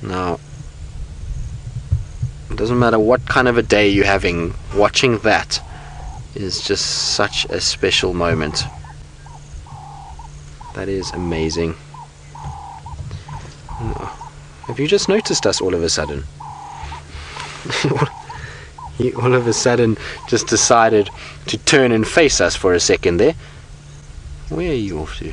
Now, it doesn't matter what kind of a day you're having, watching that is just such a special moment. That is amazing. Have you just noticed us all of a sudden? He all of a sudden just decided to turn and face us for a second there. Where are you off to?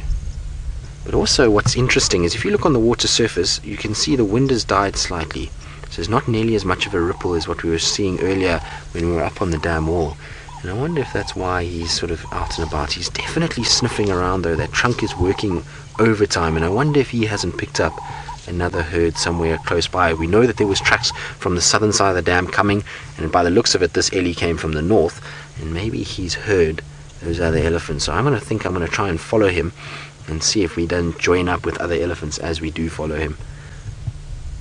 But also what's interesting is if you look on the water surface, you can see the wind has died slightly. So there's not nearly as much of a ripple as what we were seeing earlier when we were up on the dam wall. And I wonder if that's why he's sort of out and about. He's definitely sniffing around though. That trunk is working overtime, and I wonder if he hasn't picked up another herd somewhere close by. We know that there was tracks from the southern side of the dam coming, and by the looks of it, this Ellie came from the north, and maybe he's heard those other elephants. So I'm going to try and follow him and see if we don't join up with other elephants as we do follow him.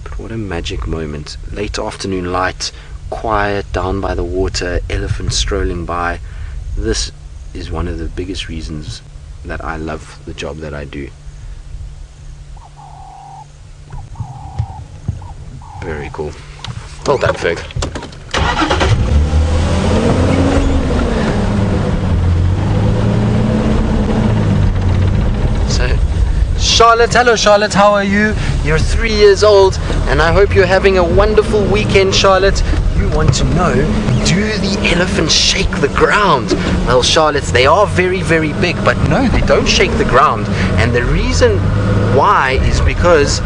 But what a magic moment. Late afternoon light, quiet down by the water, elephants strolling by. This is one of the biggest reasons that I love the job that I do. Very cool. Well done, Ferg. So, Charlotte, hello Charlotte, how are you? You're 3 years old, and I hope you're having a wonderful weekend, Charlotte. You want to know, do the elephants shake the ground? Well, Charlotte, they are very, very big, but no, they don't shake the ground. And the reason why is because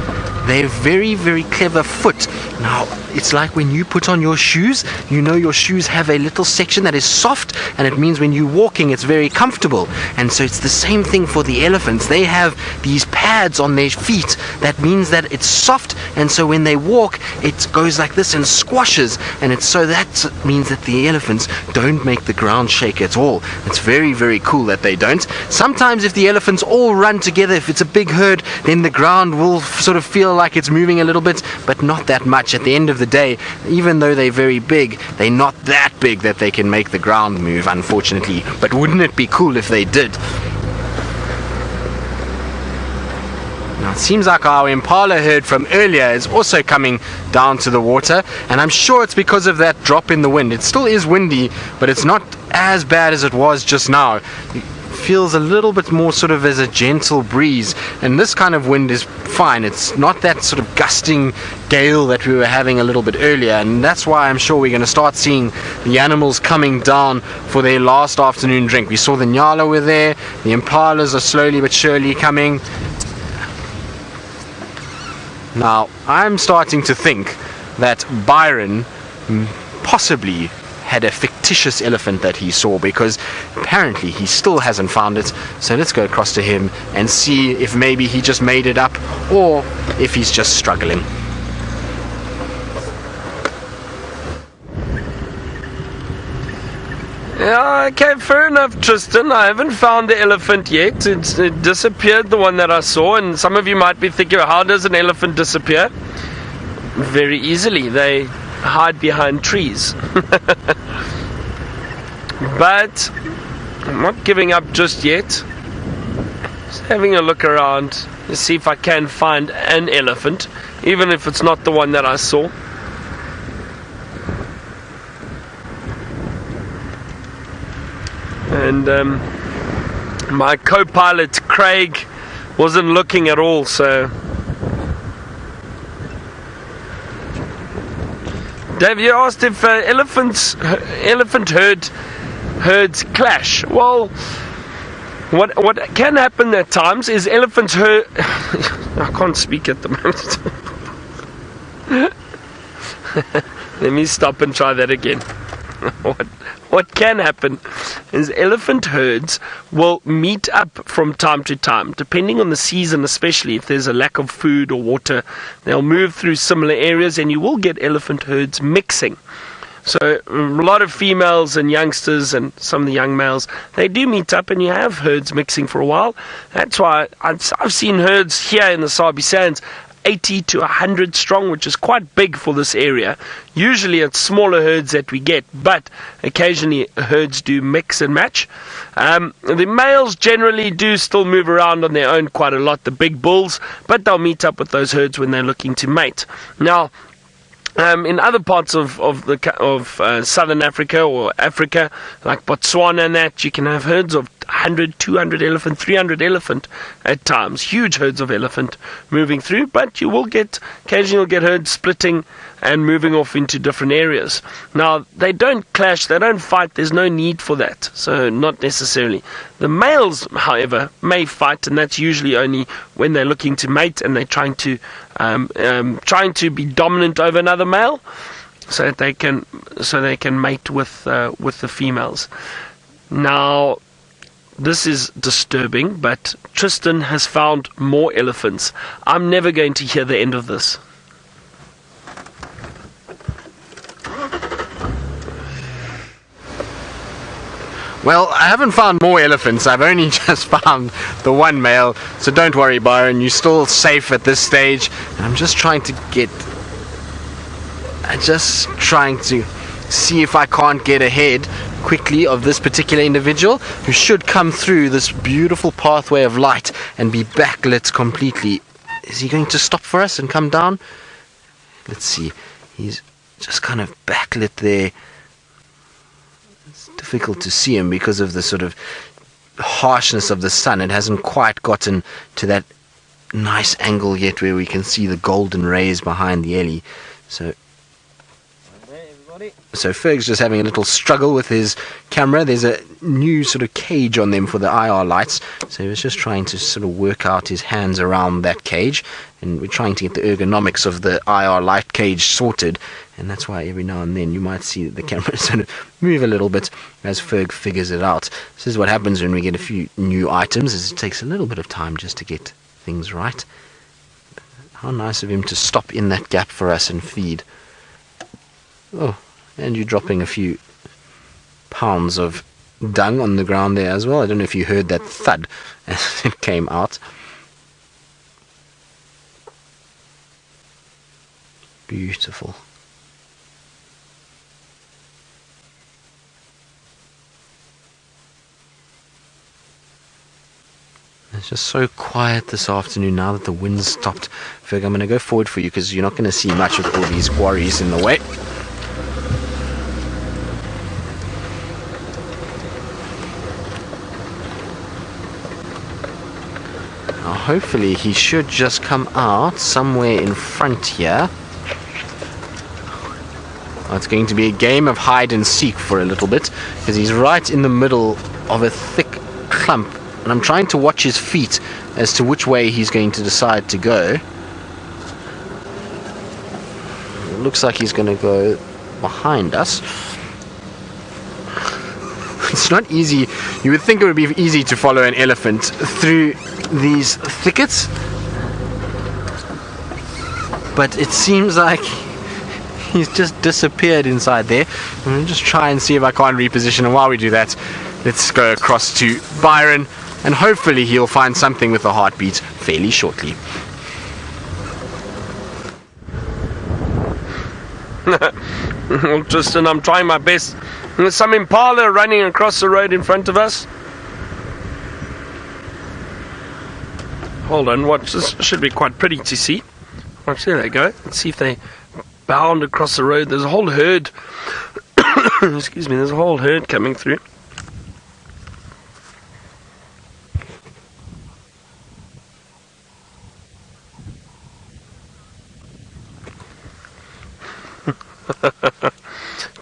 they're very, very clever foot. Now, it's like when you put on your shoes, you know your shoes have a little section that is soft, and it means when you're walking it's very comfortable. And so it's the same thing for the elephants. They have these pads on their feet that means that it's soft, and so when they walk it goes like this and squashes, and it's so that means that the elephants don't make the ground shake at all. It's very, very cool that they don't. Sometimes if the elephants all run together, if it's a big herd, then the ground will sort of feel like it's moving a little bit, but not that much. At the end of the day, even though they're very big, they're not that big that they can make the ground move, unfortunately. But wouldn't it be cool if they did? Now it seems like our impala herd from earlier is also coming down to the water, and I'm sure it's because of that drop in the wind. It still is windy, but it's not as bad as it was just now. Feels a little bit more sort of as a gentle breeze, and this kind of wind is fine. It's not that sort of gusting gale that we were having a little bit earlier, and that's why I'm sure we're going to start seeing the animals coming down for their last afternoon drink. We saw the nyala were there, the impalas are slowly but surely coming. Now I'm starting to think that Byron possibly had a fictitious elephant that he saw, because apparently he still hasn't found it. So let's go across to him and see if maybe he just made it up or if he's just struggling. Yeah, okay, fair enough, Tristan. I haven't found the elephant yet. It disappeared, the one that I saw, and some of you might be thinking, how does an elephant disappear? Very easily. They hide behind trees. But I'm not giving up just yet. Just having a look around to see if I can find an elephant, even if it's not the one that I saw. And my co-pilot Craig wasn't looking at all, so Dave, you asked if elephant herds clash. Well, what can happen at times is elephants herd. I can't speak at the moment. Let me stop and try that again. What can happen is elephant herds will meet up from time to time, depending on the season, especially if there's a lack of food or water. They'll move through similar areas, and you will get elephant herds mixing. So a lot of females and youngsters and some of the young males, they do meet up, and you have herds mixing for a while. That's why I've seen herds here in the Sabi Sands 80 to 100 strong, which is quite big for this area. Usually it's smaller herds that we get, but occasionally herds do mix and match. The males generally do still move around on their own quite a lot, the big bulls, but they'll meet up with those herds when they're looking to mate. Now, in other parts of southern Africa or Africa, like Botswana and that, you can have herds of 100, 200 elephant, 300 elephant at times. Huge herds of elephant moving through, but you will get, occasionally you'll get herds splitting and moving off into different areas. Now, they don't clash, they don't fight, there's no need for that, so not necessarily. The males, however, may fight, and that's usually only when they're looking to mate and they're trying to be dominant over another male, so that they can mate with the females. Now, this is disturbing, but Tristan has found more elephants. I'm never going to hear the end of this. Well, I haven't found more elephants. I've only just found the one male. So don't worry, Byron. You're still safe at this stage. And I'm just trying to see if I can't get ahead quickly of this particular individual who should come through this beautiful pathway of light and be backlit completely. Is he going to stop for us and come down? Let's see. He's just kind of backlit there. It's difficult to see him because of the sort of harshness of the sun. It hasn't quite gotten to that nice angle yet where we can see the golden rays behind the Ellie. So Ferg's just having a little struggle with his camera. There's a new sort of cage on them for the IR lights. So he was just trying to sort of work out his hands around that cage. And we're trying to get the ergonomics of the IR light cage sorted. And that's why every now and then you might see the camera sort of move a little bit as Ferg figures it out. This is what happens when we get a few new items, is it takes a little bit of time just to get things right. How nice of him to stop in that gap for us and feed. Oh. And you're dropping a few pounds of dung on the ground there as well. I don't know if you heard that thud as it came out. Beautiful. It's just so quiet this afternoon now that the wind's stopped. Ferg, I'm going to go forward for you because you're not going to see much with all these quarries in the way. Hopefully he should just come out somewhere in front here. It's going to be a game of hide and seek for a little bit because he's right in the middle of a thick clump, and I'm trying to watch his feet as to which way he's going to decide to go. It looks like he's going to go behind us. It's not easy. You would think it would be easy to follow an elephant through these thickets, but it seems like he's just disappeared inside there. I'm going to just try and see if I can't reposition, and while we do that, let's go across to Byron, and hopefully he'll find something with a heartbeat fairly shortly. Well, Tristan, I'm trying my best. There's some impala running across the road in front of us. Hold on, watch. This should be quite pretty to see. Watch, there they go. Let's see if they bound across the road. There's a whole herd. Excuse me, there's a whole herd coming through.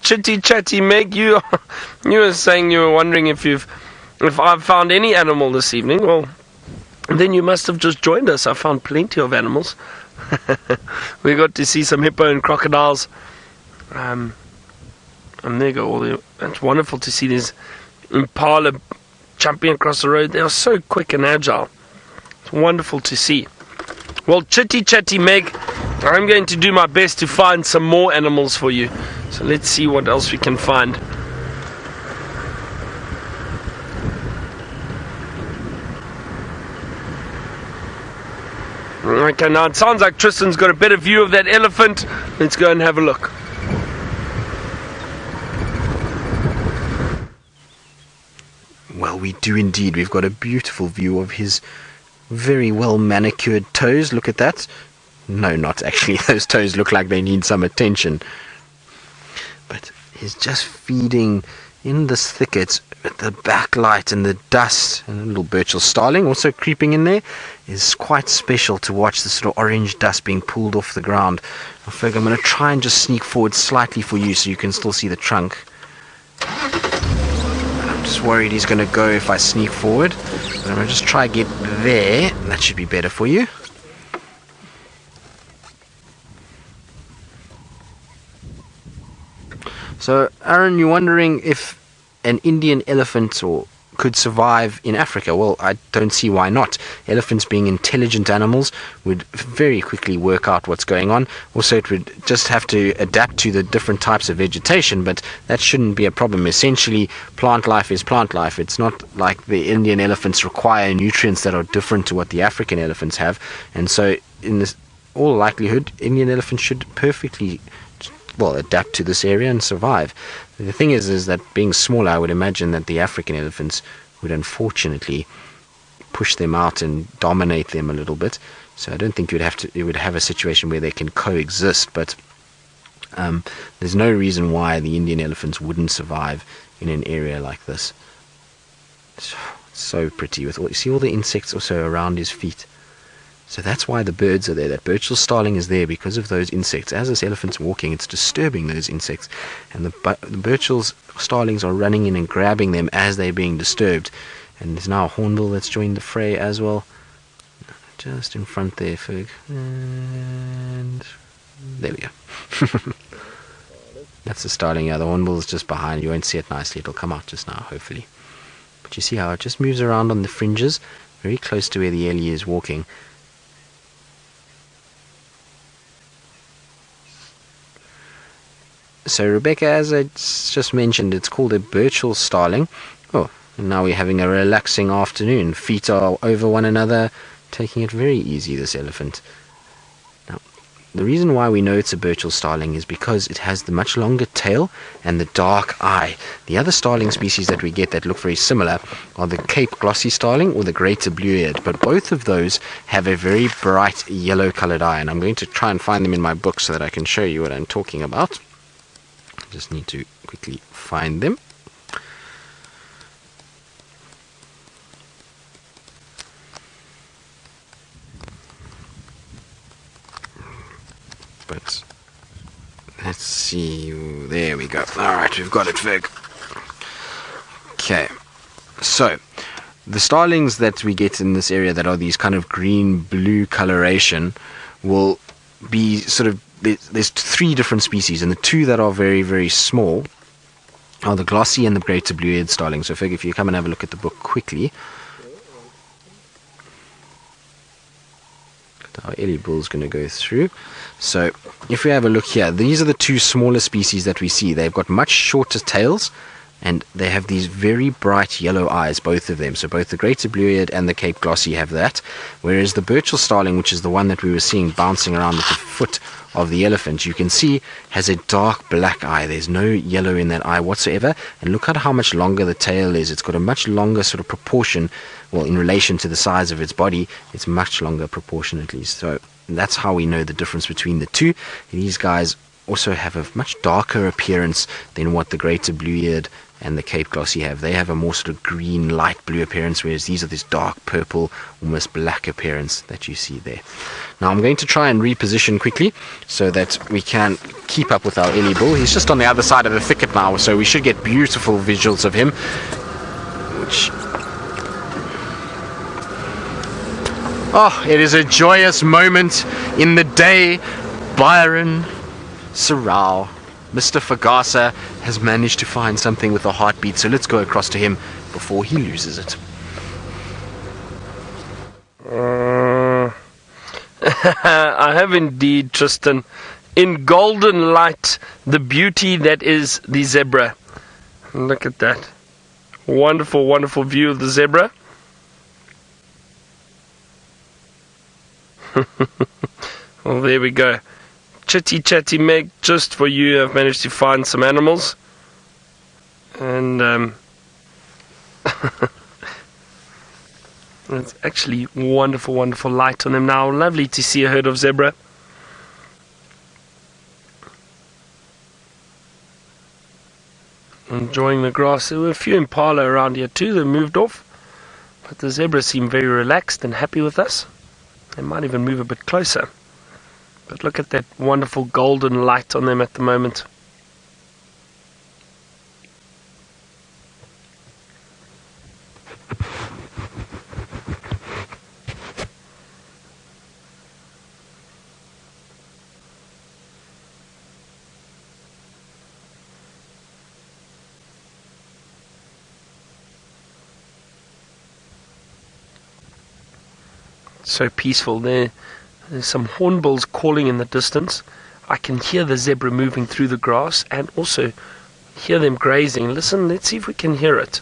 Chitty chatty Meg, you were saying you were wondering if I've found any animal this evening. Well, then you must have just joined us. I found plenty of animals. We got to see some hippo and crocodiles. And there you go. It's wonderful to see these impala jumping across the road. They are so quick and agile. It's wonderful to see. Well, chitty chatty Meg, I'm going to do my best to find some more animals for you. So let's see what else we can find. Okay, now it sounds like Tristan's got a better view of that elephant. Let's go and have a look. Well, we do indeed. We've got a beautiful view of his very well manicured toes. Look at that. No, not actually. Those toes look like they need some attention. But he's just feeding in this thicket with the backlight and the dust. And a little Burchell starling also creeping in there. Is quite special to watch the sort of orange dust being pulled off the ground. I figure I'm going to try and just sneak forward slightly for you so you can still see the trunk. I'm just worried he's going to go if I sneak forward. But I'm going to just try get there. That should be better for you. So, Aaron, you're wondering if an Indian elephant could survive in Africa. Well, I don't see why not. Elephants, being intelligent animals, would very quickly work out what's going on. Also, it would just have to adapt to the different types of vegetation, but that shouldn't be a problem. Essentially, plant life is plant life. It's not like the Indian elephants require nutrients that are different to what the African elephants have. And so, in all likelihood, Indian elephants should perfectly adapt to this area and survive. The thing is that being smaller, I would imagine that the African elephants would unfortunately push them out and dominate them a little bit. So I don't think you would have a situation where they can coexist. But there's no reason why the Indian elephants wouldn't survive in an area like this. It's so pretty with you see all the insects also around his feet. So that's why the birds are there. That Burchell starling is there because of those insects. As this elephant's walking, it's disturbing those insects. And the Burchell starlings are running in and grabbing them as they're being disturbed. And there's now a hornbill that's joined the fray as well. Just in front there, Ferg. And there we go. That's the starling. Yeah, the hornbill's just behind. You won't see it nicely. It'll come out just now, hopefully. But you see how it just moves around on the fringes, very close to where the Ellie is walking. So Rebecca, as I just mentioned, it's called a Burchell starling. Oh, and now we're having a relaxing afternoon. Feet are over one another, taking it very easy, this elephant. Now, the reason why we know it's a Burchell starling is because it has the much longer tail and the dark eye. The other starling species that we get that look very similar are the Cape glossy starling or the greater blue-eared, but both of those have a very bright yellow colored eye, and I'm going to try and find them in my book so that I can show you what I'm talking about. Just need to quickly find them. But let's see. There we go. Alright, we've got it, Ferg. Okay. So, the starlings that we get in this area that are these kind of green-blue coloration will be sort of, there's three different species, and the two that are very, very small are the glossy and the greater blue-eared starling. So if you come and have a look at the book quickly. Our Ellie bull's going to go through. So if we have a look here, these are the two smaller species that we see. They've got much shorter tails, and they have these very bright yellow eyes, both of them. So both the greater blue-eared and the Cape glossy have that, whereas the Burchell starling, which is the one that we were seeing bouncing around at the foot of the elephant, you can see has a dark black eye. There's no yellow in that eye whatsoever, and look at how much longer the tail is. It's got a much longer sort of proportion, well, in relation to the size of its body, it's much longer proportionately. So that's how we know the difference between the two. These guys also have a much darker appearance than what the greater blue-eared and the Cape glossy have. They have a more sort of green, light blue appearance, whereas these are this dark purple, almost black appearance that you see there. Now I'm going to try and reposition quickly so that we can keep up with our Ellie bull. He's just on the other side of the thicket now, so we should get beautiful visuals of him. Oh, it is a joyous moment in the day. Byron Sorrell, Mr. Fagasa, has managed to find something with a heartbeat, so let's go across to him before he loses it. I have indeed, Tristan. In golden light, the beauty that is the zebra. Look at that. Wonderful, wonderful view of the zebra. Well, there we go. Chitty chatty Meg, just for you, I've managed to find some animals. And it's actually wonderful, wonderful light on them now. Lovely to see a herd of zebra. Enjoying the grass. There were a few impala around here too. They moved off, but the zebras seem very relaxed and happy with us. They might even move a bit closer. But look at that wonderful golden light on them at the moment. So peaceful there. There's some hornbills calling in the distance. I can hear the zebra moving through the grass and also hear them grazing. Listen, let's see if we can hear it.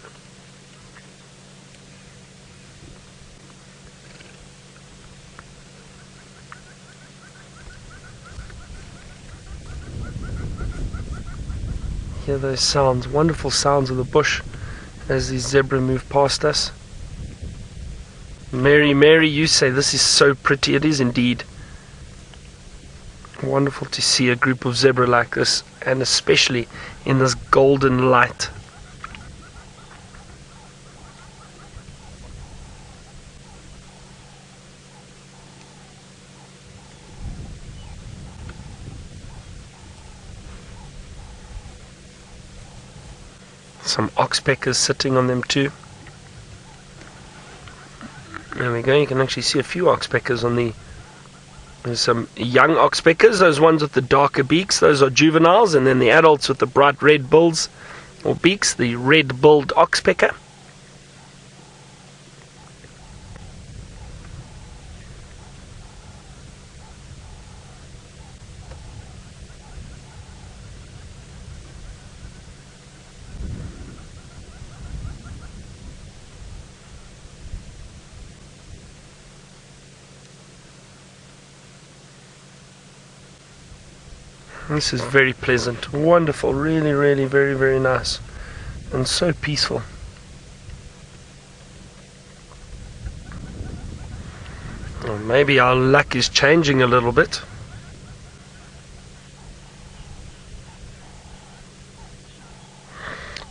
Hear those sounds, wonderful sounds of the bush as these zebra move past us. Mary, Mary, you say this is so pretty. It is indeed. Wonderful to see a group of zebra like this, and especially in this golden light. Some oxpeckers sitting on them too. There we go, you can actually see a few oxpeckers on the... There's some young oxpeckers, those ones with the darker beaks, those are juveniles, and then the adults with the bright red bills, or beaks, the red-billed oxpecker. This is very pleasant, wonderful, really, really, very, very nice, and so peaceful. Well, maybe our luck is changing a little bit.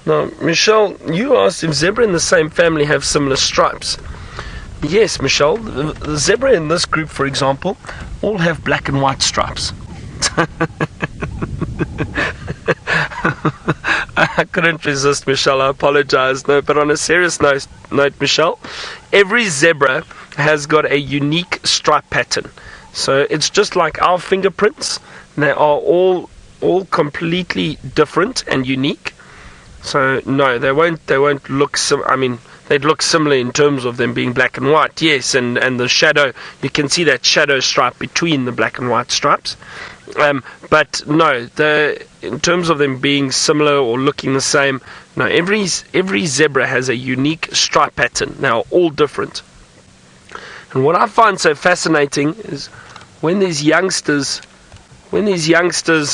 Now, Michelle, you asked if zebra in the same family have similar stripes. Yes, Michelle, the zebra in this group, for example, all have black and white stripes. I couldn't resist, Michelle, I apologize. No, but on a serious note, Michelle, every zebra has got a unique stripe pattern. So it's just like our fingerprints. They are all completely different and unique. So no, they won't look they'd look similar in terms of them being black and white, yes, and the shadow, you can see that shadow stripe between the black and white stripes. But no, in terms of them being similar or looking the same, no, every zebra has a unique stripe pattern. Now, all different. And what I find so fascinating is when these youngsters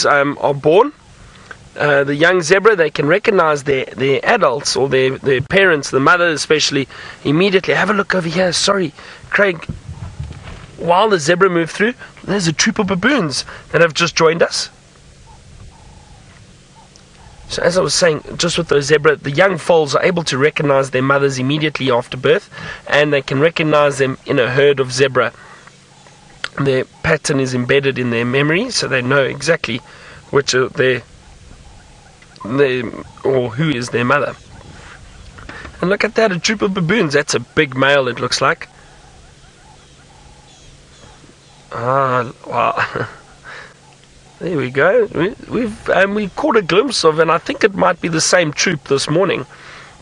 are born, the young zebra, they can recognize their adults or their parents, the mother especially, immediately. Have a look over here. Sorry, Craig. While the zebra moved through, there's a troop of baboons that have just joined us. So as I was saying, just with those zebra, the young foals are able to recognize their mothers immediately after birth, and they can recognize them in a herd of zebra. Their pattern is embedded in their memory, so they know exactly which are or who is their mother. And look at that, a troop of baboons. That's a big male, it looks like. Ah, wow. There we go. We caught a glimpse of, and I think it might be the same troop this morning.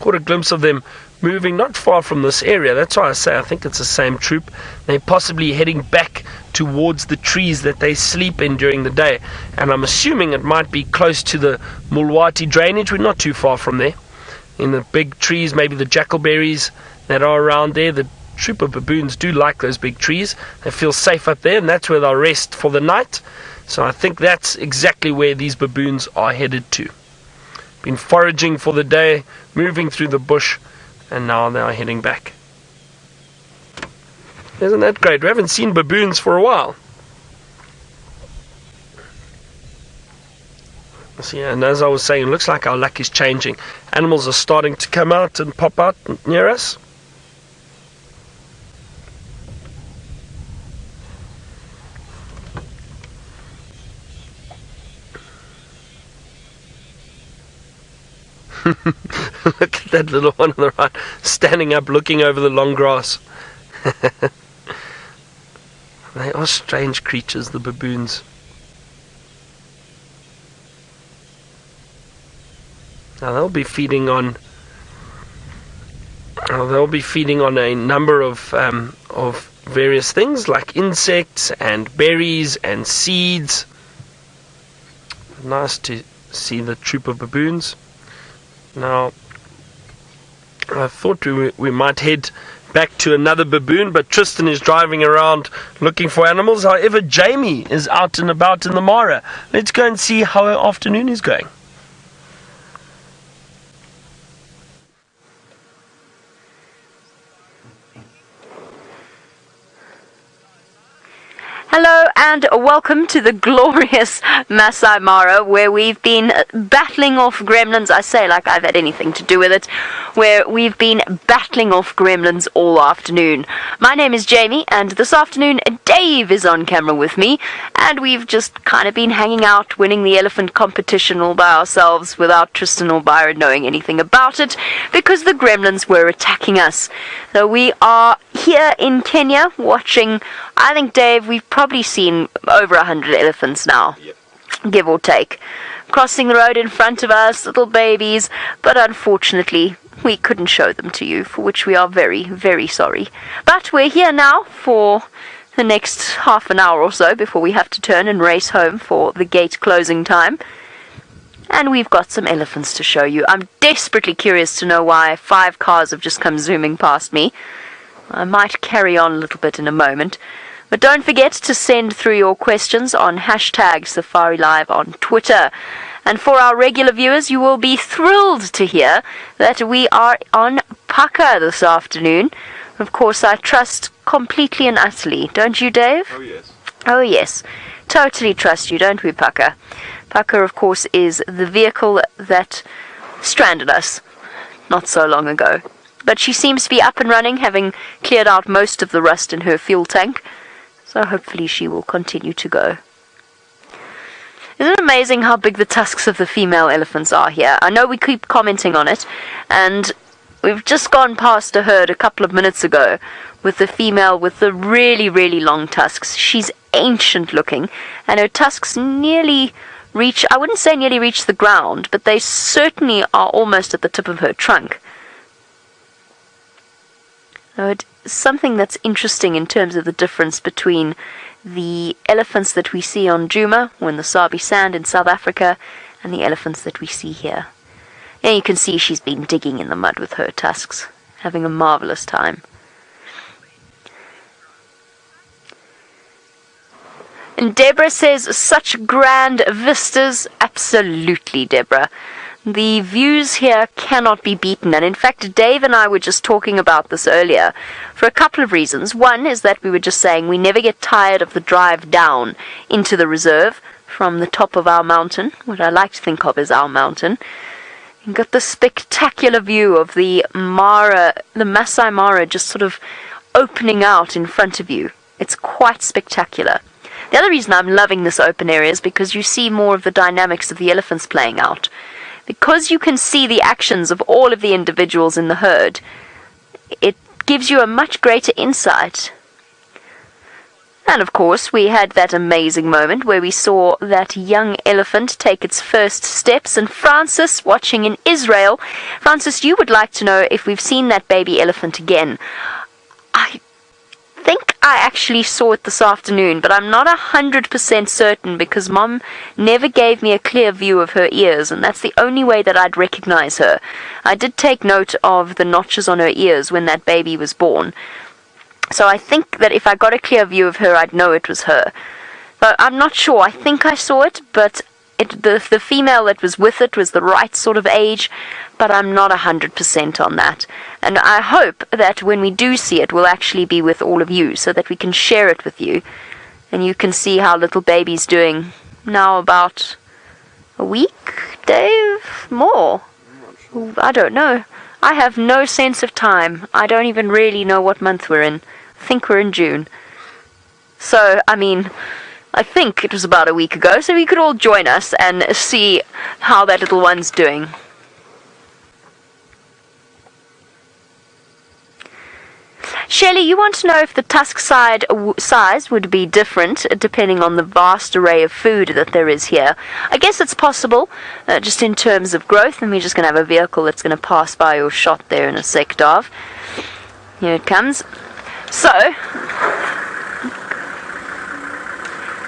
Caught a glimpse of them moving not far from this area. That's why I say I think it's the same troop. They're possibly heading back towards the trees that they sleep in during the day. And I'm assuming it might be close to the Mulwati drainage. We're not too far from there. In the big trees, maybe the jackalberries that are around there, the troop of baboons do like those big trees. They feel safe up there, and that's where they'll rest for the night. So I think that's exactly where these baboons are headed to. Been foraging for the day, moving through the bush, and now they are heading back. Isn't that great? We haven't seen baboons for a while. So yeah, and as I was saying, it looks like our luck is changing. Animals are starting to come out and pop out near us. Look at that little one on the right, standing up, looking over the long grass. They are strange creatures, the baboons. Now they'll be feeding on a number of various things like insects and berries and seeds. Nice to see the troop of baboons. Now I thought we might head back to another baboon, but Tristan is driving around looking for animals. However, Jamie is out and about in the Mara. Let's go and see how her afternoon is going. Hello and welcome to the glorious Masai Mara, where we've been battling off gremlins. I say like I've had anything to do with it. Where we've been battling off gremlins all afternoon. My name is Jamie, and this afternoon Dave is on camera with me, and we've just kind of been hanging out, winning the elephant competition all by ourselves without Tristan or Byron knowing anything about it, because the gremlins were attacking us. So we are here in Kenya watching, I think, Dave, we've probably seen over 100 elephants now. Yep. Give or take. Crossing the road in front of us, little babies, but unfortunately we couldn't show them to you, for which we are very, very sorry. But we're here now for the next half an hour or so before we have to turn and race home for the gate closing time. And we've got some elephants to show you. I'm desperately curious to know why 5 cars have just come zooming past me. I might carry on a little bit in a moment. But don't forget to send through your questions on #SafariLive on Twitter. And for our regular viewers, you will be thrilled to hear that we are on Paka this afternoon. Of course, I trust completely and utterly. Don't you, Dave? Oh, yes. Oh, yes. Totally trust you, don't we, Paka? Paka, of course, is the vehicle that stranded us not so long ago. But she seems to be up and running, having cleared out most of the rust in her fuel tank. So hopefully she will continue to go. Isn't it amazing how big the tusks of the female elephants are here? I know we keep commenting on it, and we've just gone past a herd a couple of minutes ago with the female with the really, really long tusks. She's ancient looking, and her tusks nearly reach, I wouldn't say nearly reach the ground, but they certainly are almost at the tip of her trunk. Now, it's something that's interesting in terms of the difference between the elephants that we see on Djuma, or in the Sabi sand in South Africa, and the elephants that we see here. And you can see she's been digging in the mud with her tusks, having a marvelous time. And Deborah says, such grand vistas. Absolutely, Deborah. The views here cannot be beaten, and in fact Dave and I were just talking about this earlier for a couple of reasons. One is that we were just saying we never get tired of the drive down into the reserve from the top of our mountain, what I like to think of as our mountain. You've got the spectacular view of the Mara, the Masai Mara, just sort of opening out in front of you. It's quite spectacular. The other reason I'm loving this open area is because you see more of the dynamics of the elephants playing out. Because you can see the actions of all of the individuals in the herd, it gives you a much greater insight. And of course, we had that amazing moment where we saw that young elephant take its first steps. And Francis, watching in Israel, Francis, you would like to know if we've seen that baby elephant again. I think I actually saw it this afternoon, but I'm not 100% certain because Mom never gave me a clear view of her ears, and that's the only way that I'd recognize her. I did take note of the notches on her ears when that baby was born, So I think that if I got a clear view of her, I'd know it was her. But I'm not sure. I think I saw it, but the female that was with it was the right sort of age, but I'm not 100% on that. And I hope that when we do see it, we'll actually be with all of you, so that we can share it with you. And you can see how little baby's doing. Now about a week, Dave? More? I don't know. I have no sense of time. I don't even really know what month we're in. I think we're in June. So, I think it was about a week ago, so you could all join us and see how that little one's doing. Shelley, you want to know if the tusk size would be different depending on the vast array of food that there is here. I guess it's possible, just in terms of growth, and we're just going to have a vehicle that's going to pass by your shot there in a sec, Dav. Here it comes. So,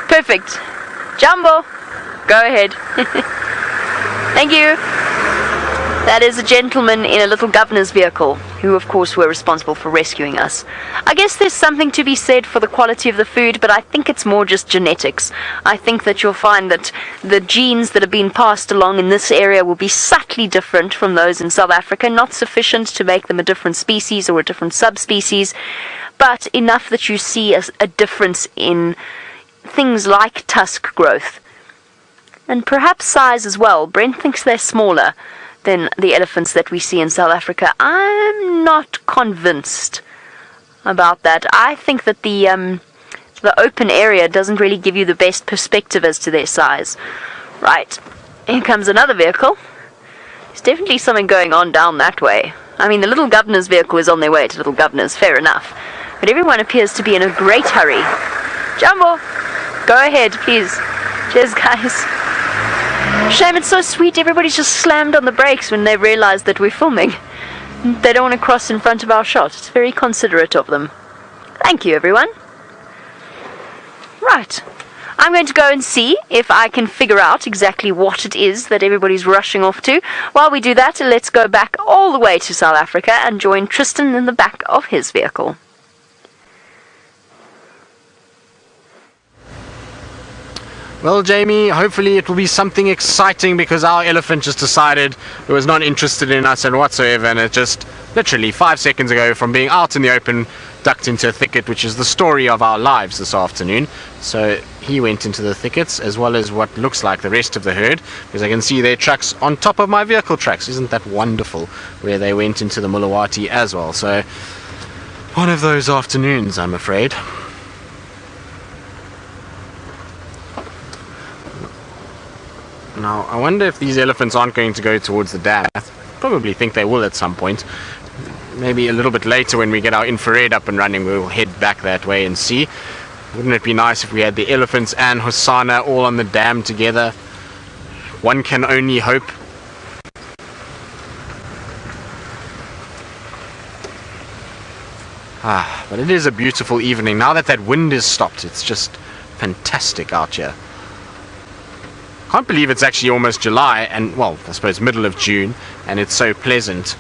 perfect. Jumbo, go ahead. Thank you. That is a gentleman in a little governor's vehicle, who of course were responsible for rescuing us. I guess there's something to be said for the quality of the food, but I think it's more just genetics. I think that you'll find that the genes that have been passed along in this area will be subtly different from those in South Africa, not sufficient to make them a different species or a different subspecies, but enough that you see a difference in things like tusk growth. And perhaps size as well. Brent thinks they're smaller than the elephants that we see in South Africa. I'm not convinced about that. I think that the open area doesn't really give you the best perspective as to their size. Right, here comes another vehicle. There's definitely something going on down that way. The little governor's vehicle is on their way to Little Governor's, fair enough. But everyone appears to be in a great hurry. Jumbo, go ahead, please. Cheers, guys. Shame, it's so sweet. Everybody's just slammed on the brakes when they realize that we're filming. They don't want to cross in front of our shot. It's very considerate of them. Thank you, everyone. Right. I'm going to go and see if I can figure out exactly what it is that everybody's rushing off to. While we do that, let's go back all the way to South Africa and join Tristan in the back of his vehicle. Well, Jamie, hopefully it will be something exciting, because our elephant just decided it was not interested in us and whatsoever, and it just literally 5 seconds ago, from being out in the open, ducked into a thicket, which is the story of our lives this afternoon. So he went into the thickets, as well as what looks like the rest of the herd, because I can see their tracks on top of my vehicle tracks. Isn't that wonderful? Where they went into the Mulawati as well. So one of those afternoons, I'm afraid. Now, I wonder if these elephants aren't going to go towards the dam. I probably think they will at some point. Maybe a little bit later, when we get our infrared up and running, we'll head back that way and see. Wouldn't it be nice if we had the elephants and Hosanna all on the dam together? One can only hope. But it is a beautiful evening. Now that that wind is stopped, it's just fantastic out here. Can't believe it's actually almost July, and, well, I suppose middle of June, and it's so pleasant.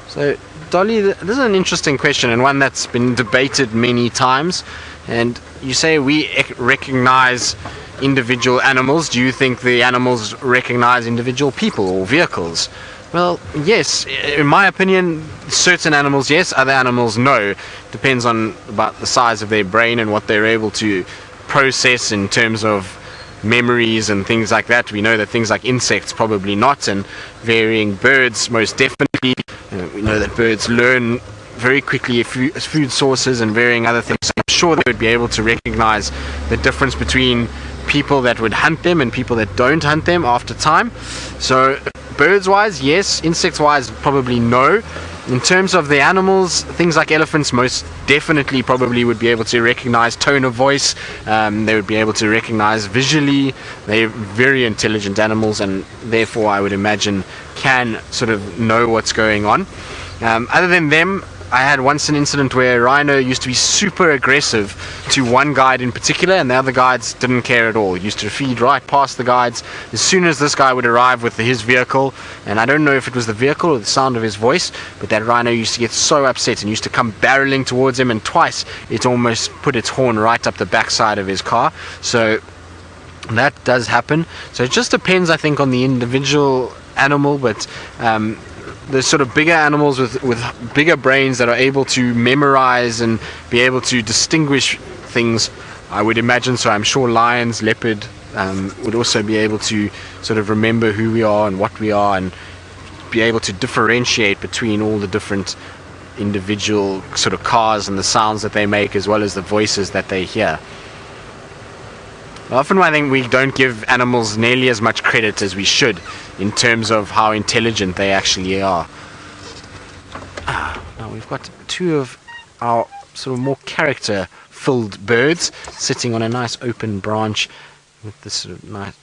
So, Dolly, this is an interesting question, and one that's been debated many times. And you say we recognize individual animals. Do you think the animals recognize individual people or vehicles? Well, yes. In my opinion, certain animals, yes. Other animals, no. Depends on about the size of their brain and what they're able to process in terms of memories and things like that. We know that things like insects probably not, and varying birds most definitely. We know that birds learn very quickly food sources and varying other things. So I'm sure they would be able to recognize the difference between people that would hunt them and people that don't hunt them after time. So birds wise, yes. Insects wise, probably no. In terms of the animals, things like elephants most definitely probably would be able to recognize tone of voice. They would be able to recognize visually. They're very intelligent animals, and therefore I would imagine can sort of know what's going on. Other than them, I had once an incident where a rhino used to be super aggressive to one guide in particular, and the other guides didn't care at all. He used to feed right past the guides as soon as this guy would arrive with his vehicle, and I don't know if it was the vehicle or the sound of his voice, but that rhino used to get so upset and used to come barreling towards him, and twice it almost put its horn right up the backside of his car. So that does happen. So it just depends, I think, on the individual animal, but the sort of bigger animals with bigger brains that are able to memorize and be able to distinguish things, I would imagine. So I'm sure lions, leopard would also be able to sort of remember who we are and what we are, and be able to differentiate between all the different individual sort of cars and the sounds that they make, as well as the voices that they hear. Often I think we don't give animals nearly as much credit as we should in terms of how intelligent they actually are. Now we've got two of our sort of more character-filled birds sitting on a nice open branch with this sort of nice,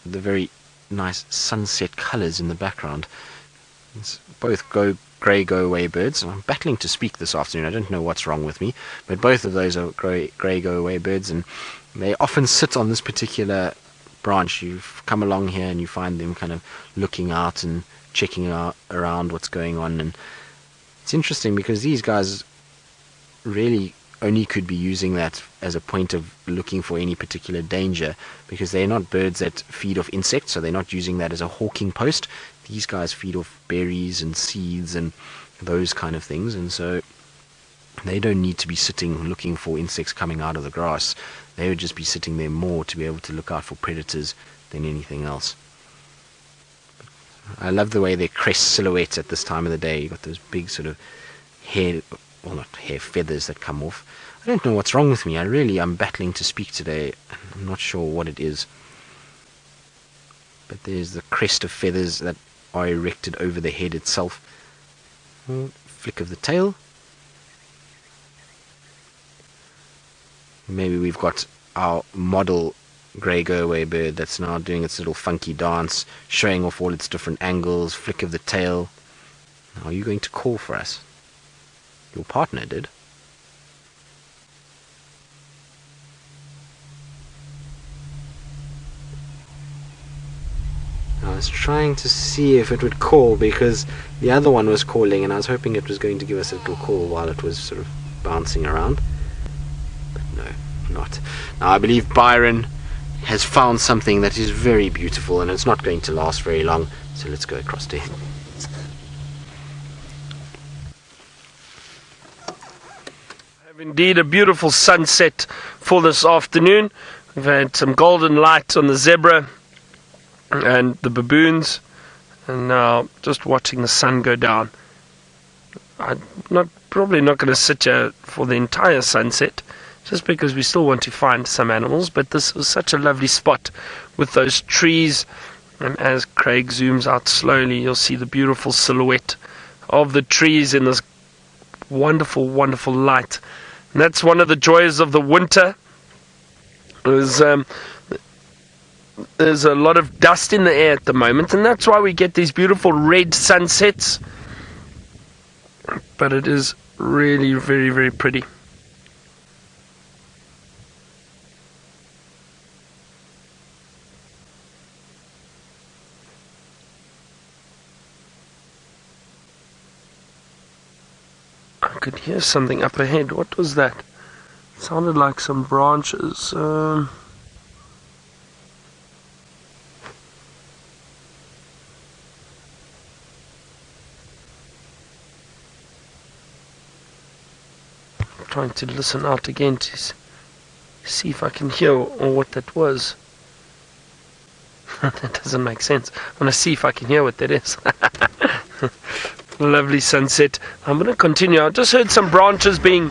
the very nice sunset colours in the background. It's both grey go-away birds. I'm battling to speak this afternoon. I don't know what's wrong with me, but both of those are grey go-away birds, and they often sit on this particular branch. You've come along here and you find them kind of looking out and checking out around what's going on. And it's interesting because these guys really only could be using that as a point of looking for any particular danger, because they're not birds that feed off insects, so they're not using that as a hawking post. These guys feed off berries and seeds and those kind of things, and so they don't need to be sitting looking for insects coming out of the grass. They would just be sitting there more to be able to look out for predators than anything else. I love the way they crest silhouettes at this time of the day. You've got those big sort of hair, well, not hair, feathers that come off. I don't know what's wrong with me. I'm battling to speak today. I'm not sure what it is. But there's the crest of feathers that are erected over the head itself. Flick of the tail. Maybe we've got our model grey go-away bird that's now doing its little funky dance, showing off all its different angles, flick of the tail. Now, are you going to call for us? Your partner did. I was trying to see if it would call, because the other one was calling, and I was hoping it was going to give us a little call while it was sort of bouncing around. Not. Now I believe Byron has found something that is very beautiful, and it's not going to last very long, so let's go across to him. I have indeed a beautiful sunset for this afternoon. We've had some golden light on the zebra and the baboons, and now just watching the sun go down. I'm probably not going to sit here for the entire sunset, just because we still want to find some animals, but this was such a lovely spot with those trees, and as Craig zooms out slowly, you'll see the beautiful silhouette of the trees in this wonderful, wonderful light. And that's one of the joys of the winter. There's a lot of dust in the air at the moment, and that's why we get these beautiful red sunsets. But it is really very, very pretty. I could hear something up ahead. What was that? It sounded like some branches. Trying to listen out again to see if I can hear or what that was. That doesn't make sense. I want to see if I can hear what that is. Lovely sunset. I'm going to continue. I just heard some branches being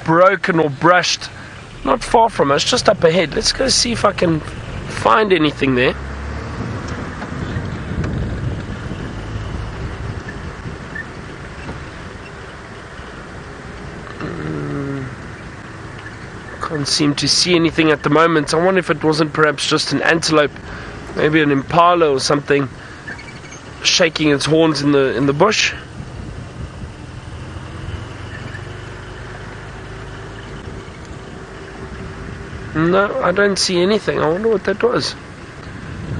broken or brushed not far from us, just up ahead. Let's go see if I can find anything there. Can't seem to see anything at the moment. I wonder if it wasn't perhaps just an antelope, maybe an impala or something, shaking its horns in the bush. No, I don't see anything. I wonder what that was.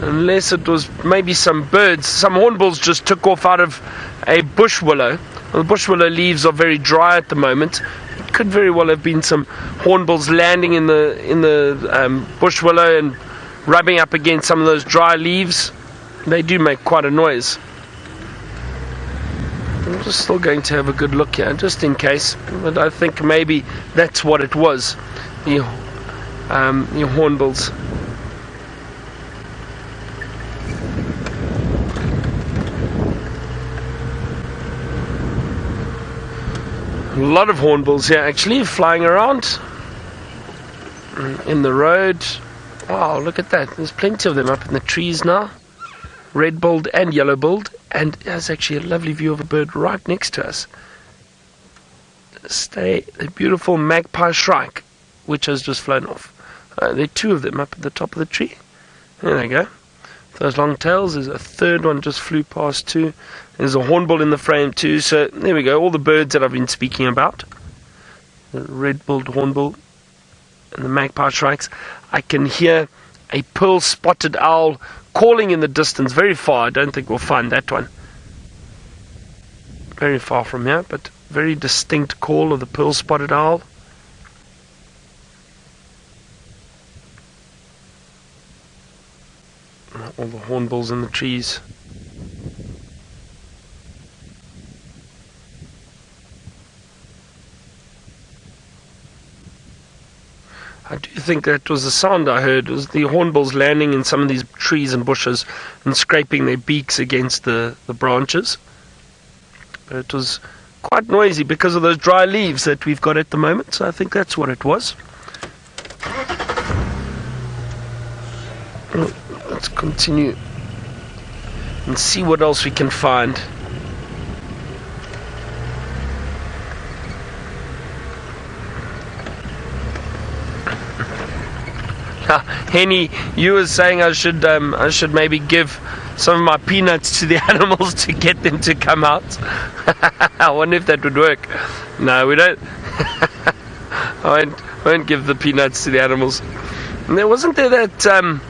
Unless it was maybe some birds. Some hornbills just took off out of a bush willow. Well, the bush willow leaves are very dry at the moment. It could very well have been some hornbills landing in the bush willow and rubbing up against some of those dry leaves. They do make quite a noise. I'm just still going to have a good look here, just in case. But I think maybe that's what it was. The hornbills. A lot of hornbills here actually flying around in the road. Wow, look at that. There's plenty of them up in the trees now. Red-billed and yellow-billed. And there's actually a lovely view of a bird right next to us. The beautiful magpie shrike, which has just flown off. There are two of them up at the top of the tree. There they go. Those long tails. There's a third one just flew past too. There's a hornbill in the frame too. So there we go. All the birds that I've been speaking about. The red-billed hornbill and the magpie shrikes. I can hear a pearl-spotted owl calling in the distance, very far. I don't think we'll find that one. Very far from here, but very distinct call of the pearl-spotted owl. All the hornbills in the trees. I do think that was the sound I heard. It was the hornbills landing in some of these trees and bushes and scraping their beaks against the branches. But it was quite noisy because of those dry leaves that we've got at the moment. So I think that's what it was. Let's continue and see what else we can find. Henny, you were saying I should maybe give some of my peanuts to the animals to get them to come out. I wonder if that would work. No, we don't. I won't give the peanuts to the animals. And there wasn't there that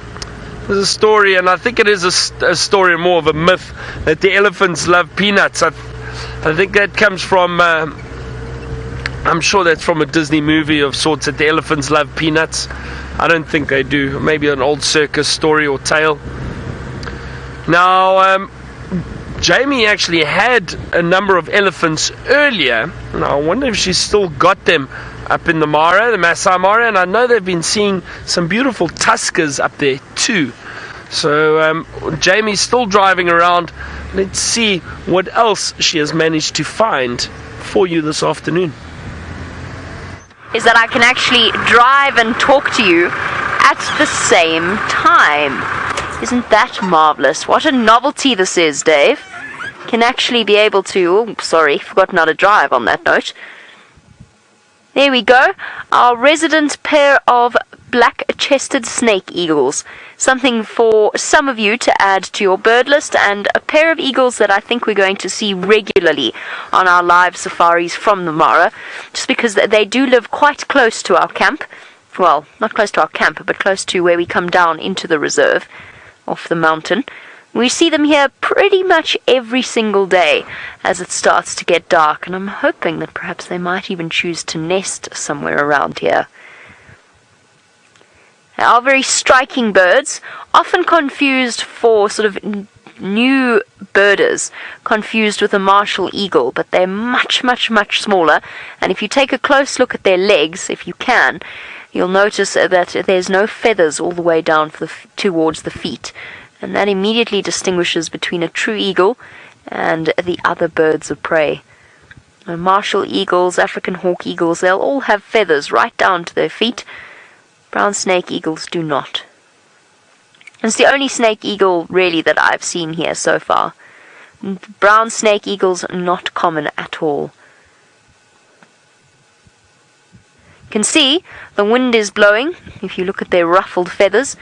there's a story, and I think it is a story, more of a myth, that the elephants love peanuts. I think that comes from I'm sure that's from a Disney movie of sorts, that the elephants love peanuts. I don't think they do. Maybe an old circus story or tale. Now, Jamie actually had a number of elephants earlier. And I wonder if she's still got them up in the Mara, the Masai Mara. And I know they've been seeing some beautiful tuskers up there too. So Jamie's still driving around. Let's see what else she has managed to find for you this afternoon. Is that I can actually drive and talk to you at the same time. Isn't that marvelous? What a novelty this is, Dave. Can actually be able to... Oh, sorry, forgotten how to drive on that note. There we go. Our resident pair of black-chested snake eagles. Something for some of you to add to your bird list, and a pair of eagles that I think we're going to see regularly on our live safaris from the Mara, just because they do live quite close to our camp. Well, not close to our camp, but close to where we come down into the reserve, off the mountain. We see them here pretty much every single day as it starts to get dark, and I'm hoping that perhaps they might even choose to nest somewhere around here. They are very striking birds, often confused for sort of new birders, confused with a martial eagle, but they're much, much, much smaller. And if you take a close look at their legs, if you can, you'll notice that there's no feathers all the way down towards the feet. And that immediately distinguishes between a true eagle and the other birds of prey. Martial eagles, African hawk eagles, they'll all have feathers right down to their feet. Brown snake eagles do not. And it's the only snake eagle really that I've seen here so far. Brown snake eagles are not common at all. You can see the wind is blowing. If you look at their ruffled feathers,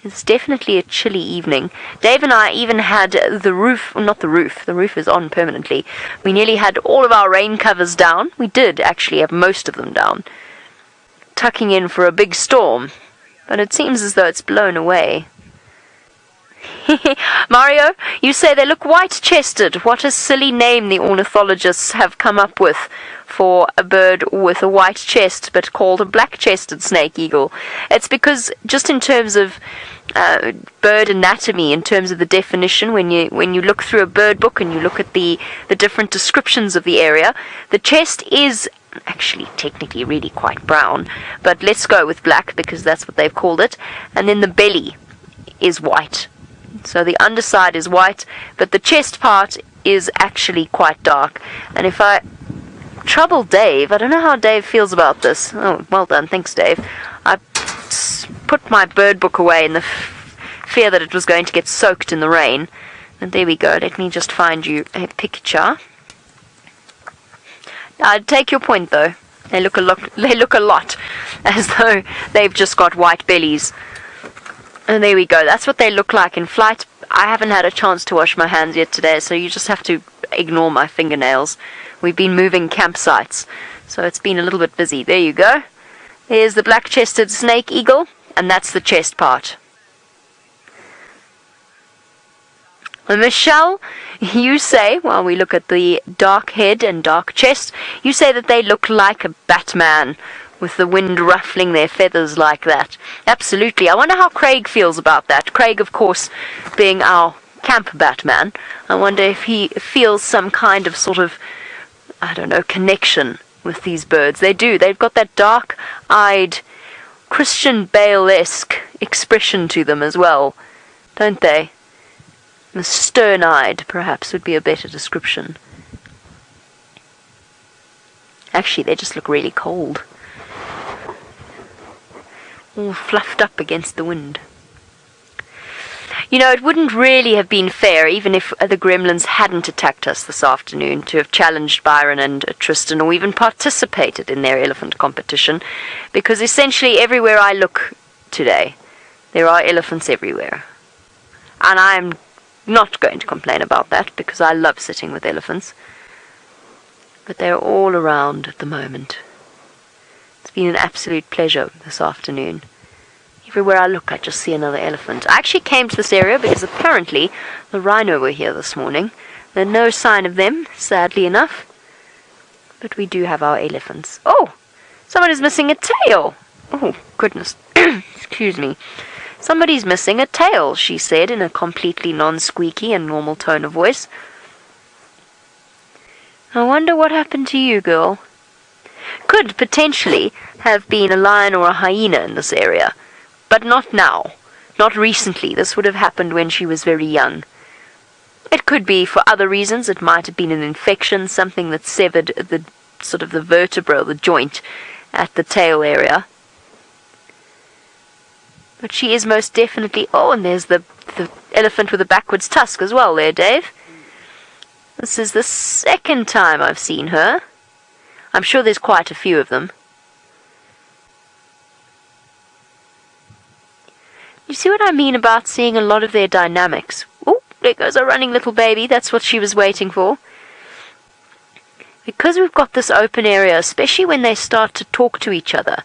it's definitely a chilly evening. Dave and I even had the roof is on permanently. We nearly had all of our rain covers down. We did actually have most of them down, tucking in for a big storm. but it seems as though it's blown away. Mario, you say they look white-chested. What a silly name the ornithologists have come up with for a bird with a white chest, but called a black-chested snake eagle. It's because, just in terms of bird anatomy, in terms of the definition, when you look through a bird book and you look at the different descriptions of the area, the chest is actually technically really quite brown, but let's go with black because that's what they've called it. And then the belly is white. So the underside is white, but the chest part is actually quite dark. And if I trouble Dave, I don't know how Dave feels about this. Oh, well done, thanks Dave. I put my bird book away in the fear that it was going to get soaked in the rain. And there we go, let me just find you a picture. I'd take your point though. They look a lot as though they've just got white bellies. And there we go, that's what they look like in flight. I haven't had a chance to wash my hands yet today, so you just have to ignore my fingernails. We've been moving campsites, so it's been a little bit busy. There you go. There's the black-chested snake eagle, and that's the chest part. And Michelle, you say, while we look at the dark head and dark chest, you say that they look like a Batman, with the wind ruffling their feathers like that. Absolutely. I wonder how Craig feels about that. Craig, of course, being our camp Batman. I wonder if he feels some kind of sort of, I don't know, connection with these birds. They do. They've got that dark-eyed, Christian Bale-esque expression to them as well, don't they? The stern-eyed, perhaps, would be a better description. Actually, they just look really cold. All fluffed up against the wind. You know, it wouldn't really have been fair, even if the gremlins hadn't attacked us this afternoon, to have challenged Byron and Tristan, or even participated in their elephant competition, because essentially everywhere I look today, there are elephants everywhere. And I'm not going to complain about that, because I love sitting with elephants. But they're all around at the moment. It's been an absolute pleasure this afternoon. Everywhere I look, I just see another elephant. I actually came to this area because apparently the rhino were here this morning. There's no sign of them, sadly enough. But we do have our elephants. Oh! Someone is missing a tail! Oh, goodness. Excuse me. Somebody's missing a tail, she said in a completely non-squeaky and normal tone of voice. I wonder what happened to you, girl. Could potentially have been a lion or a hyena in this area, but not now, not recently. This would have happened when she was very young. It could be for other reasons. It might have been an infection, something that severed the sort of the vertebra, the joint at the tail area. But she is most definitely... Oh, and there's the elephant with a backwards tusk as well there, Dave. This is the second time I've seen her. I'm sure there's quite a few of them. You see what I mean about seeing a lot of their dynamics? Oh, there goes a running little baby. That's what she was waiting for. Because we've got this open area, especially when they start to talk to each other,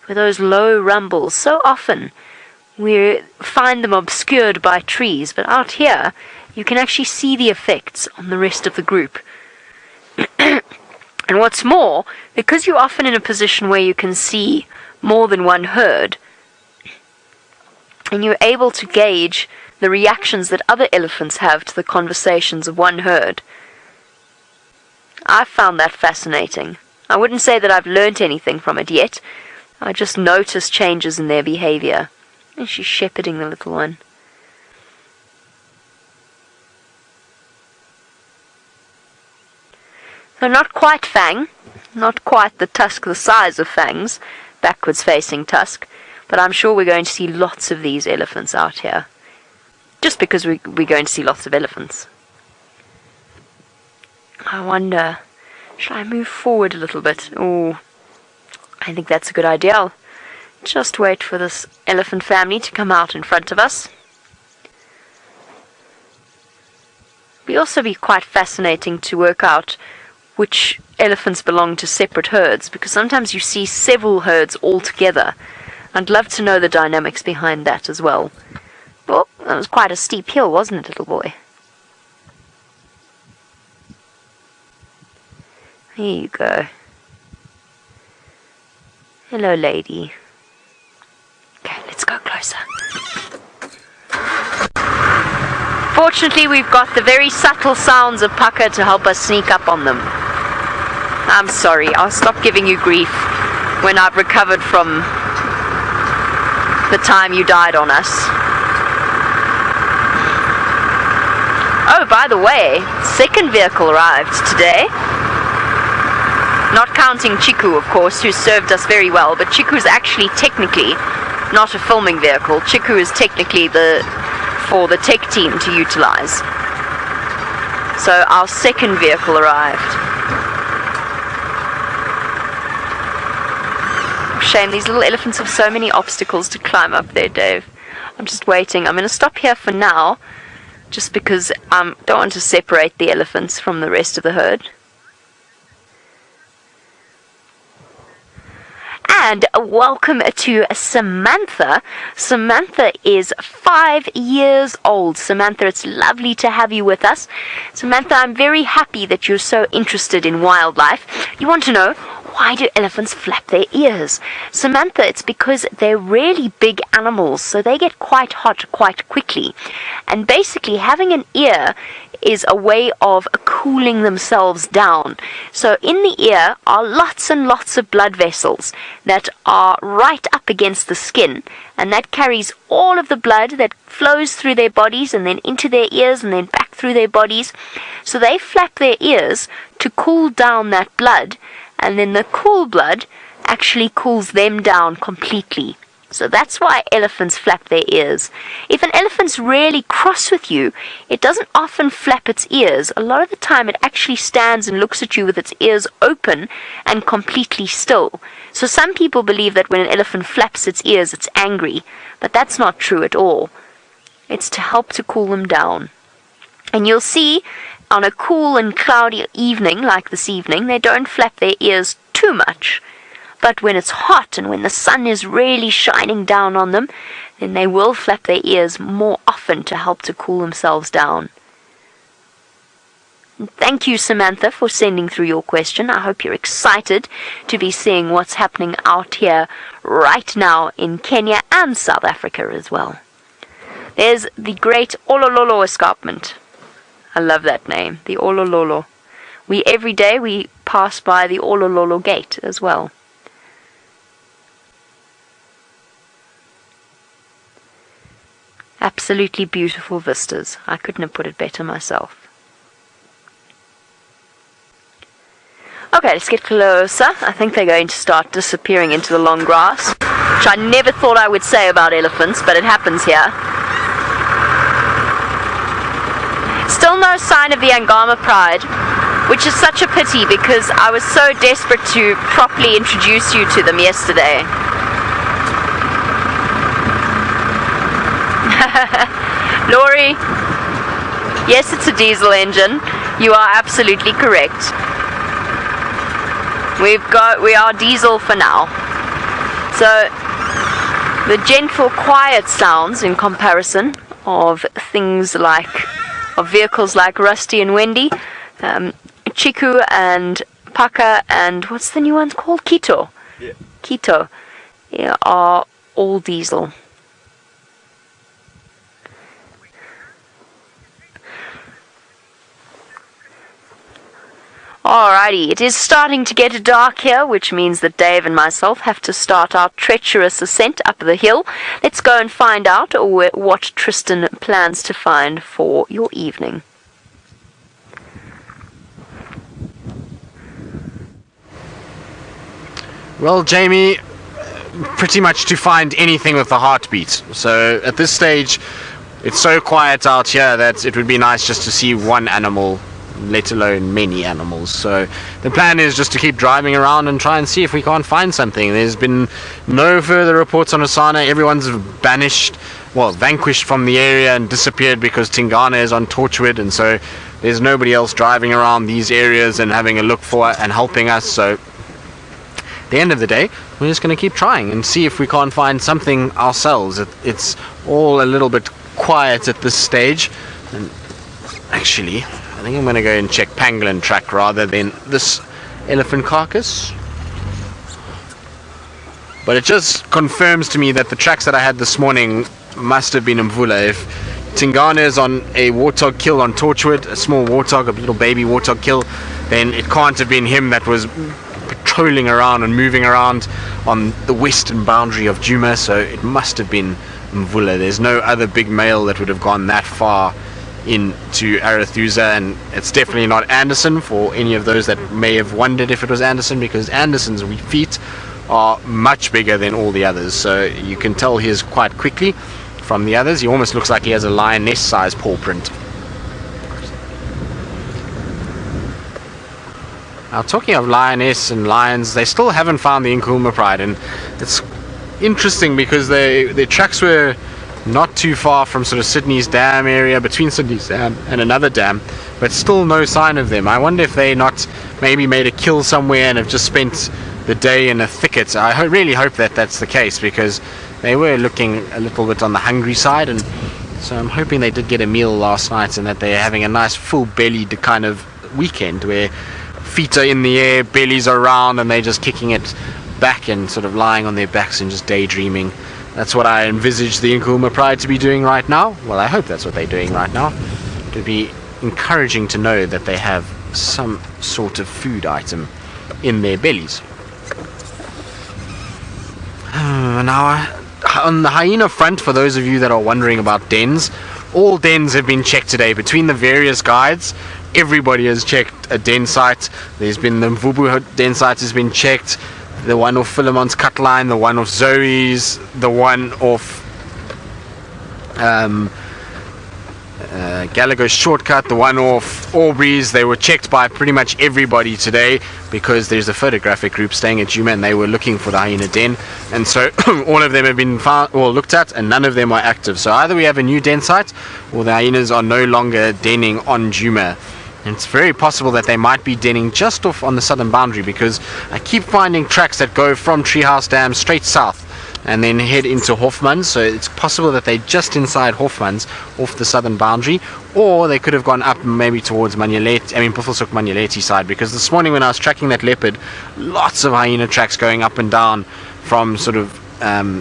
with those low rumbles, so often we find them obscured by trees, but out here you can actually see the effects on the rest of the group. And what's more, because you're often in a position where you can see more than one herd, and you're able to gauge the reactions that other elephants have to the conversations of one herd, I've found that fascinating. I wouldn't say that I've learnt anything from it yet. I just notice changes in their behavior. And she's shepherding the little one. So not quite Fang, not quite the tusk the size of Fang's, backwards facing tusk, but I'm sure we're going to see lots of these elephants out here. Just because we're going to see lots of elephants. I wonder, should I move forward a little bit? Oh, I think that's a good idea. I'll just wait for this elephant family to come out in front of us. It'll also be quite fascinating to work out which elephants belong to separate herds, because sometimes you see several herds all together. I'd love to know the dynamics behind that as well. Oh, that was quite a steep hill, wasn't it, little boy? Here you go. Hello, lady. Okay, let's go closer. Fortunately, we've got the very subtle sounds of Paka to help us sneak up on them. I'm sorry, I'll stop giving you grief when I've recovered from the time you died on us. Oh, by the way, second vehicle arrived today. Not counting Chiku, of course, who served us very well, but Chiku's actually technically not a filming vehicle. Chiku is technically for the tech team to utilize. So our second vehicle arrived. Shame, these little elephants have so many obstacles to climb up there, Dave. I'm just waiting. I'm going to stop here for now, just because I don't want to separate the elephants from the rest of the herd. And welcome to Samantha. Samantha is 5 years old. Samantha, it's lovely to have you with us. Samantha, I'm very happy that you're so interested in wildlife. You want to know, why do elephants flap their ears? Samantha, it's because they're really big animals, so they get quite hot quite quickly. And basically, having an ear is a way of cooling themselves down. So in the ear are lots and lots of blood vessels that are right up against the skin, and that carries all of the blood that flows through their bodies and then into their ears and then back through their bodies. So they flap their ears to cool down that blood, and then the cool blood actually cools them down completely. So that's why elephants flap their ears. If an elephant's really cross with you, it doesn't often flap its ears. A lot of the time it actually stands and looks at you with its ears open and completely still. So some people believe that when an elephant flaps its ears, it's angry. But that's not true at all. It's to help to cool them down. And you'll see, on a cool and cloudy evening like this evening, they don't flap their ears too much. But when it's hot and when the sun is really shining down on them, then they will flap their ears more often to help to cool themselves down. Thank you, Samantha, for sending through your question. I hope you're excited to be seeing what's happening out here right now in Kenya and South Africa as well. There's the great Olololo escarpment. I love that name, the Olololo. Every day we pass by the Olololo gate as well. Absolutely beautiful vistas. I couldn't have put it better myself. Okay, let's get closer. I think they're going to start disappearing into the long grass, which I never thought I would say about elephants, but it happens here. Still no sign of the Angama pride, which is such a pity because I was so desperate to properly introduce you to them yesterday. Laurie, yes, it's a diesel engine. You are absolutely correct. We are diesel for now. So the gentle, quiet sounds in comparison of vehicles like Rusty and Wendy, Chiku and Paka, and what's the new one called? Kito. Yeah. Kito, are all diesel. Alrighty, it is starting to get dark here, which means that Dave and myself have to start our treacherous ascent up the hill. Let's go and find out what Tristan plans to find for your evening. Well, Jamie, pretty much to find anything with a heartbeat. So at this stage, it's so quiet out here that it would be nice just to see one animal, let alone many animals. So the plan is just to keep driving around and try and see if we can't find something. There's been no further reports on Osana. Everyone's vanquished from the area and disappeared because Tingana is on Torchwood, and so there's nobody else driving around these areas and having a look for and helping us. So at the end of the day, we're just going to keep trying and see if we can't find something ourselves. It's all a little bit quiet at this stage, and actually I think I'm going to go and check pangolin track rather than this elephant carcass. But it just confirms to me that the tracks that I had this morning must have been Mvula. If Tingana is on a warthog kill on Torchwood, a small warthog, a little baby warthog kill, then it can't have been him that was patrolling around and moving around on the western boundary of Djuma, so it must have been Mvula. There's no other big male that would have gone that far into Arethusa, and it's definitely not Anderson, for any of those that may have wondered if it was Anderson, because Anderson's feet are much bigger than all the others, so you can tell he is quite quickly from the others. He almost looks like he has a lioness size paw print. Now, talking of lioness and lions, they still haven't found the Nkulma Pride, and it's interesting because their tracks were not too far from sort of Sydney's dam area, between Sydney's dam and another dam, but still no sign of them. I wonder if they not maybe made a kill somewhere and have just spent the day in a thicket. I really hope that that's the case, because they were looking a little bit on the hungry side, and so I'm hoping they did get a meal last night and that they're having a nice full-bellied kind of weekend where feet are in the air, bellies are round, and they're just kicking it back and sort of lying on their backs and just daydreaming. That's what I envisage the Nkulma Pride to be doing right now. Well, I hope that's what they're doing right now. It would be encouraging to know that they have some sort of food item in their bellies. Now, on the hyena front, for those of you that are wondering about dens, all dens have been checked today. Between the various guides, everybody has checked a den site. There's been the Mvubu den site has been checked, the one off Philemon's cut line, the one off Zoe's, the one off Gallagher's shortcut, the one off Aubrey's. They were checked by pretty much everybody today, because there's a photographic group staying at Djuma and they were looking for the hyena den, and so all of them have been found or looked at, and none of them are active. So either we have a new den site or the hyenas are no longer denning on Djuma. And it's very possible that they might be denning just off on the southern boundary, because I keep finding tracks that go from Treehouse Dam straight south and then head into Hofmans, so it's possible that they're just inside Hofmans off the southern boundary, or they could have gone up maybe towards Buffelshoek Manyeleti side, because this morning when I was tracking that leopard, lots of hyena tracks going up and down from sort of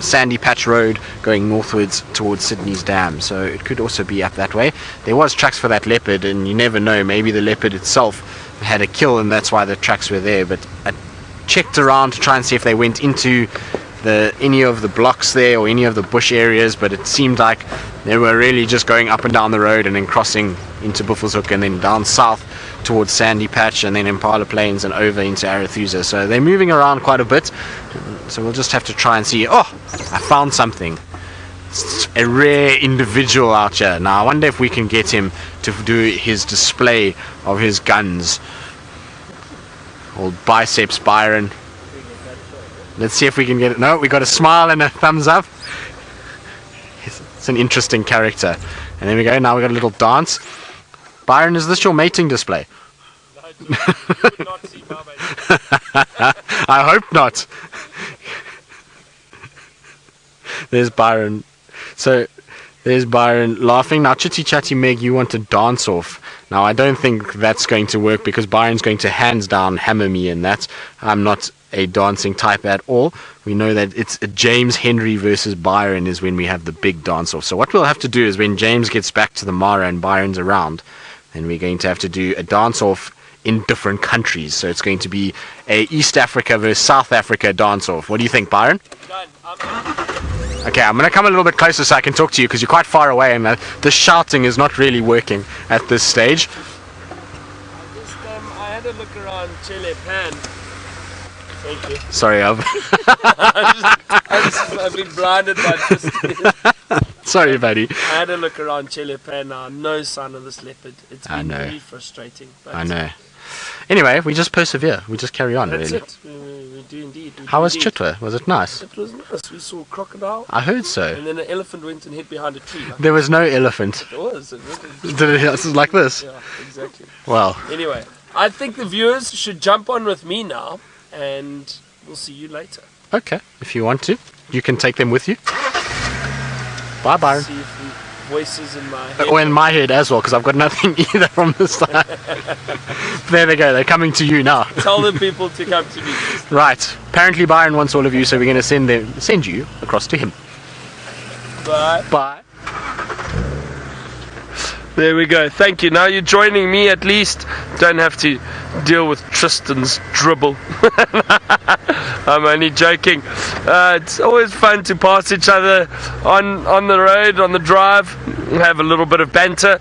Sandy Patch Road going northwards towards Sydney's dam, so it could also be up that way. There was tracks for that leopard, and you never know, maybe the leopard itself had a kill and that's why the tracks were there. But I checked around to try and see if they went into any of the blocks there or any of the bush areas, but it seemed like they were really just going up and down the road and then crossing into Buffelshoek and then down south towards Sandy Patch and then Impala Plains and over into Arethusa. So they're moving around quite a bit, so we'll just have to try and see. Oh, I found something. It's a rare individual out here. Now I wonder if we can get him to do his display of his guns. Old biceps Byron. Let's see if we can get it. No, we got a smile and a thumbs up. It's an interesting character. And there we go. Now we got a little dance. Byron, is this your mating display? No, I do not see my mating. I hope not. There's Byron. So there's Byron laughing. Now, Chitty Chatty Meg, you want to dance off. Now, I don't think that's going to work, because Byron's going to hands down hammer me in that. I'm not a dancing type at all. We know that it's a James Henry versus Byron is when we have the big dance off. So what we'll have to do is when James gets back to the Mara and Byron's around, then we're going to have to do a dance off in different countries. So it's going to be a East Africa versus South Africa dance off. What do you think, Byron? Done. Okay, I'm going to come a little bit closer so I can talk to you, because you're quite far away and the shouting is not really working at this stage. I had a look around Chile Pan. Thank you. Sorry, I've been blinded by this. Sorry, buddy. I had a look around Chile Pan now. No sign of this leopard. It's been really frustrating. I know. Anyway, we just persevere. We just carry on. That's really. it. We do indeed. How was Chitwa? Was it nice? It was nice. We saw a crocodile. I heard so. And then an elephant went and hid behind a tree. There was no elephant. It was. Did it like this? Yeah, exactly. Well. Anyway, I think the viewers should jump on with me now and we'll see you later. Okay, if you want to, you can take them with you. Bye, Byron. See if the voices in my head. Or in my head as well, because I've got nothing either from this side. There they go, they're coming to you now. Tell the people to come to me. Right, apparently Byron wants all of you, so we're going to send you across to him. Bye. Bye. There we go. Thank you. Now you're joining me at least. Don't have to deal with Tristan's dribble. I'm only joking. It's always fun to pass each other on the road, on the drive, have a little bit of banter,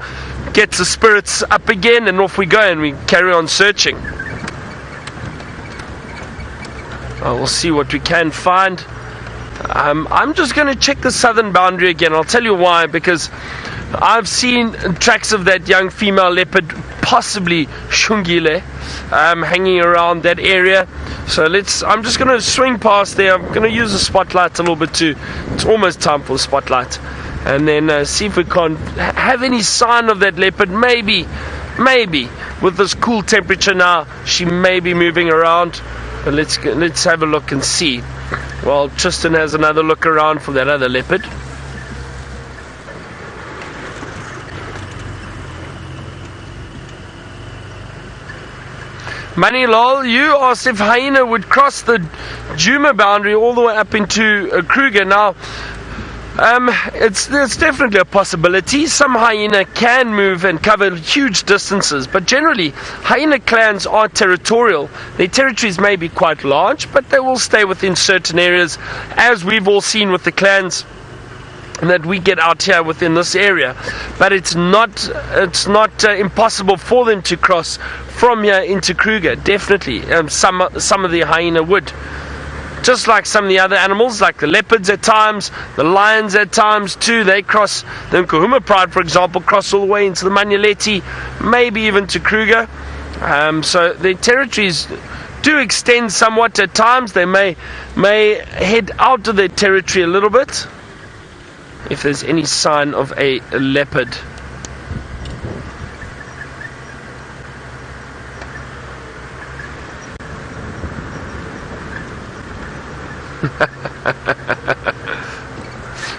gets the spirits up again, and off we go, and we carry on searching. We'll see what we can find. I'm just going to check the southern boundary again. I'll tell you why, because I've seen tracks of that young female leopard, possibly Shungile, hanging around that area. So I'm just going to swing past there. I'm going to use the spotlight a little bit too. It's almost time for the spotlight. And then see if we can't have any sign of that leopard. Maybe, with this cool temperature now, she may be moving around. But let's have a look and see. Well, Tristan has another look around for that other leopard. Manilol, you asked if hyena would cross the Djuma boundary all the way up into Kruger. Now, it's definitely a possibility. Some hyena can move and cover huge distances, but generally, hyena clans are territorial. Their territories may be quite large, but they will stay within certain areas, as we've all seen with the clans that we get out here within this area. But it's not impossible for them to cross from here into Kruger. Definitely, some of the hyena would. Just like some of the other animals, like the leopards at times, the lions at times too, they cross. The Nkuhuma Pride, for example, cross all the way into the Manyeleti, maybe even to Kruger. So their territories do extend somewhat at times. They may head out of their territory a little bit if there's any sign of a leopard.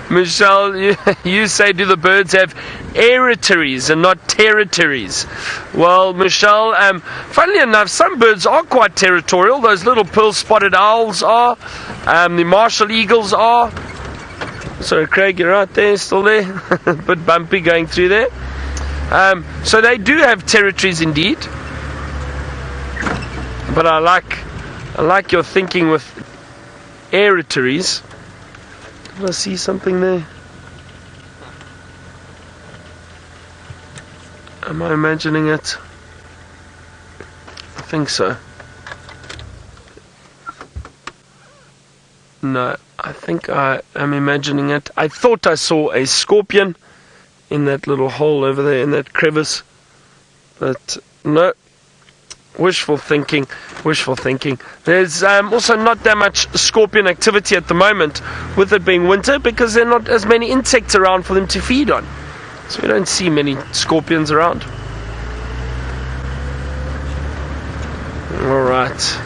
Michelle, you say, do the birds have aeritories and not territories? Well, Michelle, funnily enough, some birds are quite territorial. Those little pearl-spotted owls are. The martial eagles are. Sorry, Craig, you're right there, still there. A bit bumpy going through there. So they do have territories indeed. But I like your thinking with aeritories. Did I see something there? Am I imagining it? I think so. No, I think I am imagining it. I thought I saw a scorpion in that little hole over there, in that crevice. But no. Wishful thinking. There's also not that much scorpion activity at the moment, with it being winter, because there are not as many insects around for them to feed on. So we don't see many scorpions around. Alright.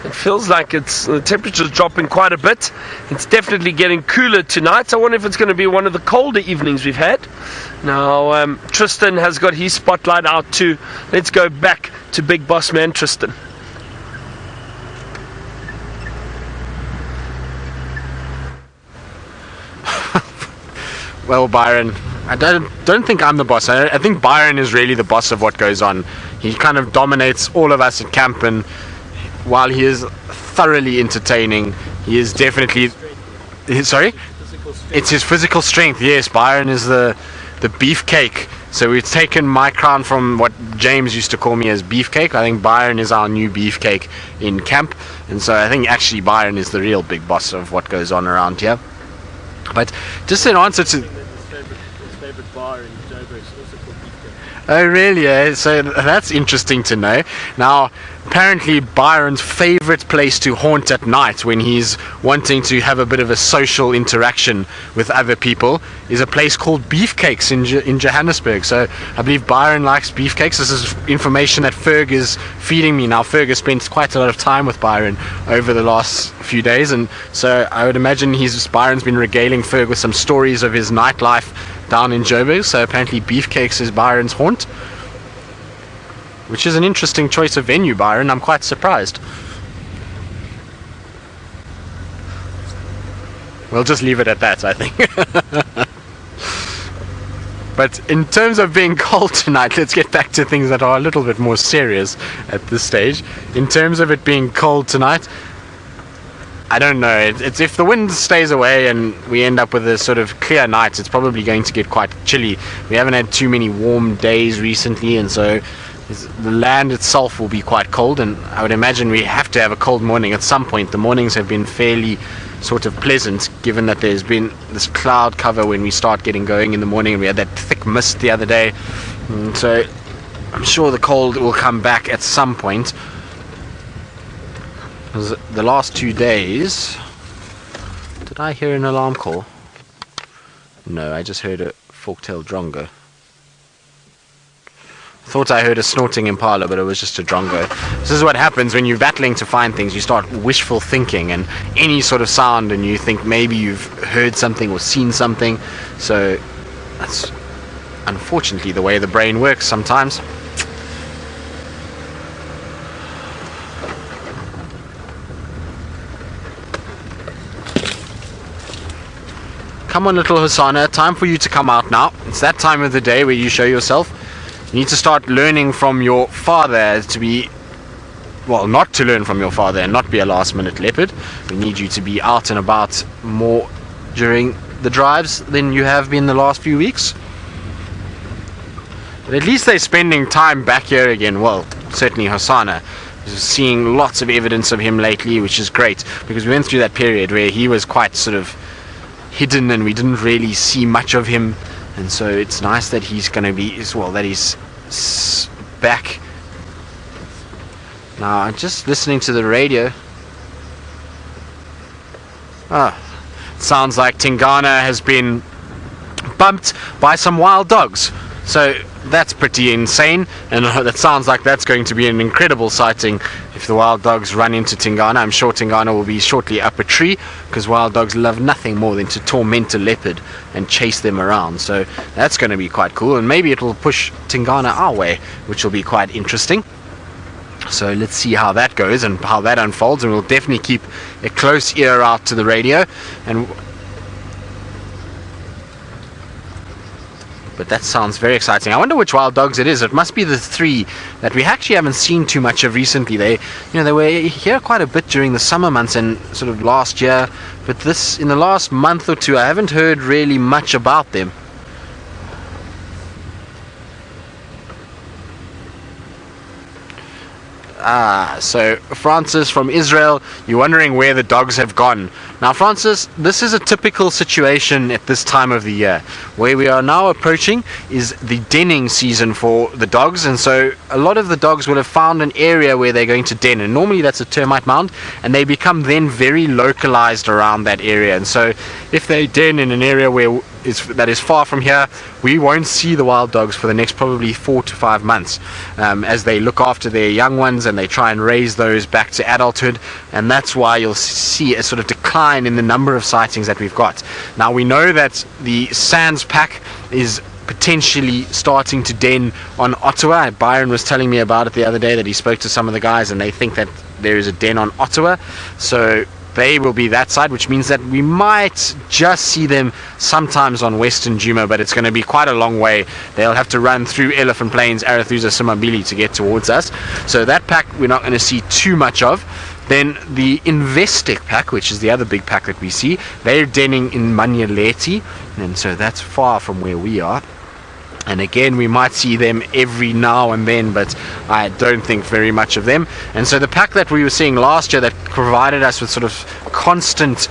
It feels like the temperature's dropping quite a bit. It's definitely getting cooler tonight. I wonder if it's going to be one of the colder evenings we've had. Now, Tristan has got his spotlight out too. Let's go back to Big Boss Man Tristan. Well, Byron, I don't think I'm the boss. I think Byron is really the boss of what goes on. He kind of dominates all of us at camp, and while he is thoroughly entertaining, he is definitely... Sorry? It's his physical strength. Yes, Byron is the beefcake. So we've taken my crown from what James used to call me as beefcake. I think Byron is our new beefcake in camp. And so I think actually Byron is the real big boss of what goes on around here. But just in answer to... His favorite bar in Joburg is also called beefcake. Oh, really? So that's interesting to know. Now, apparently Byron's favorite place to haunt at night when he's wanting to have a bit of a social interaction with other people is a place called Beefcakes in Johannesburg. So I believe Byron likes beefcakes. This is information that Ferg is feeding me now. Ferg has spent quite a lot of time with Byron over the last few days, and so I would imagine Byron's been regaling Ferg with some stories of his nightlife down in Joburg. So apparently Beefcakes is Byron's haunt, which is an interesting choice of venue, Byron. I'm quite surprised. We'll just leave it at that, I think. But in terms of being cold tonight, let's get back to things that are a little bit more serious at this stage. In terms of it being cold tonight, I don't know. It's if the wind stays away and we end up with a sort of clear night, it's probably going to get quite chilly. We haven't had too many warm days recently, and so the land itself will be quite cold, and I would imagine we have to have a cold morning at some point. The mornings have been fairly sort of pleasant, given that there's been this cloud cover when we start getting going in the morning. We had that thick mist the other day, and so I'm sure the cold will come back at some point. The last 2 days, did I hear an alarm call? No, I just heard a fork-tailed drongo. Thought I heard a snorting impala, but it was just a drongo. This is what happens when you're battling to find things. You start wishful thinking and any sort of sound, and you think maybe you've heard something or seen something. So that's unfortunately the way the brain works sometimes. Come on, little Hosanna, time for you to come out now. It's that time of the day where you show yourself. You need to start learning from your father to be, well, not to learn from your father and not be a last minute leopard. We need you to be out and about more during the drives than you have been the last few weeks. But at least they're spending time back here again. Well, certainly Hosanna. Seeing lots of evidence of him lately, which is great, because we went through that period where he was quite sort of hidden and we didn't really see much of him. And so it's nice that he's going to be, well, that he's back. Now, I'm just listening to the radio. It sounds like Tingana has been bumped by some wild dogs. So that's pretty insane, and that sounds like that's going to be an incredible sighting if the wild dogs run into Tingana. I'm sure Tingana will be shortly up a tree, because wild dogs love nothing more than to torment a leopard and chase them around. So that's going to be quite cool, and maybe it will push Tingana our way, which will be quite interesting. So let's see how that goes and how that unfolds, and we'll definitely keep a close ear out to the radio. But that sounds very exciting. I wonder which wild dogs it is. It must be the three that we actually haven't seen too much of recently. They were here quite a bit during the summer months and sort of last year, but in the last month or two I haven't heard really much about them. So Francis from Israel, you're wondering where the dogs have gone. Now, Francis, this is a typical situation at this time of the year. Where we are now approaching is the denning season for the dogs, and so a lot of the dogs will have found an area where they're going to den, and normally that's a termite mound, and they become then very localized around that area. And so if they den in an area that is far from here, we won't see the wild dogs for the next probably 4 to 5 months, as they look after their young ones and they try and raise those back to adulthood, and that's why you'll see a sort of decline in the number of sightings that we've got. Now, we know that the Sands pack is potentially starting to den on Ottawa. Byron was telling me about it the other day, that he spoke to some of the guys and they think that there is a den on Ottawa. So they will be that side, which means that we might just see them sometimes on Western Djuma, but it's going to be quite a long way. They'll have to run through Elephant Plains, Arethusa, Simabili to get towards us. So that pack we're not going to see too much of. Then the Investec pack, which is the other big pack that we see, they're denning in Manyaleti, and so that's far from where we are. And again, we might see them every now and then, but I don't think very much of them. And so the pack that we were seeing last year that provided us with sort of constant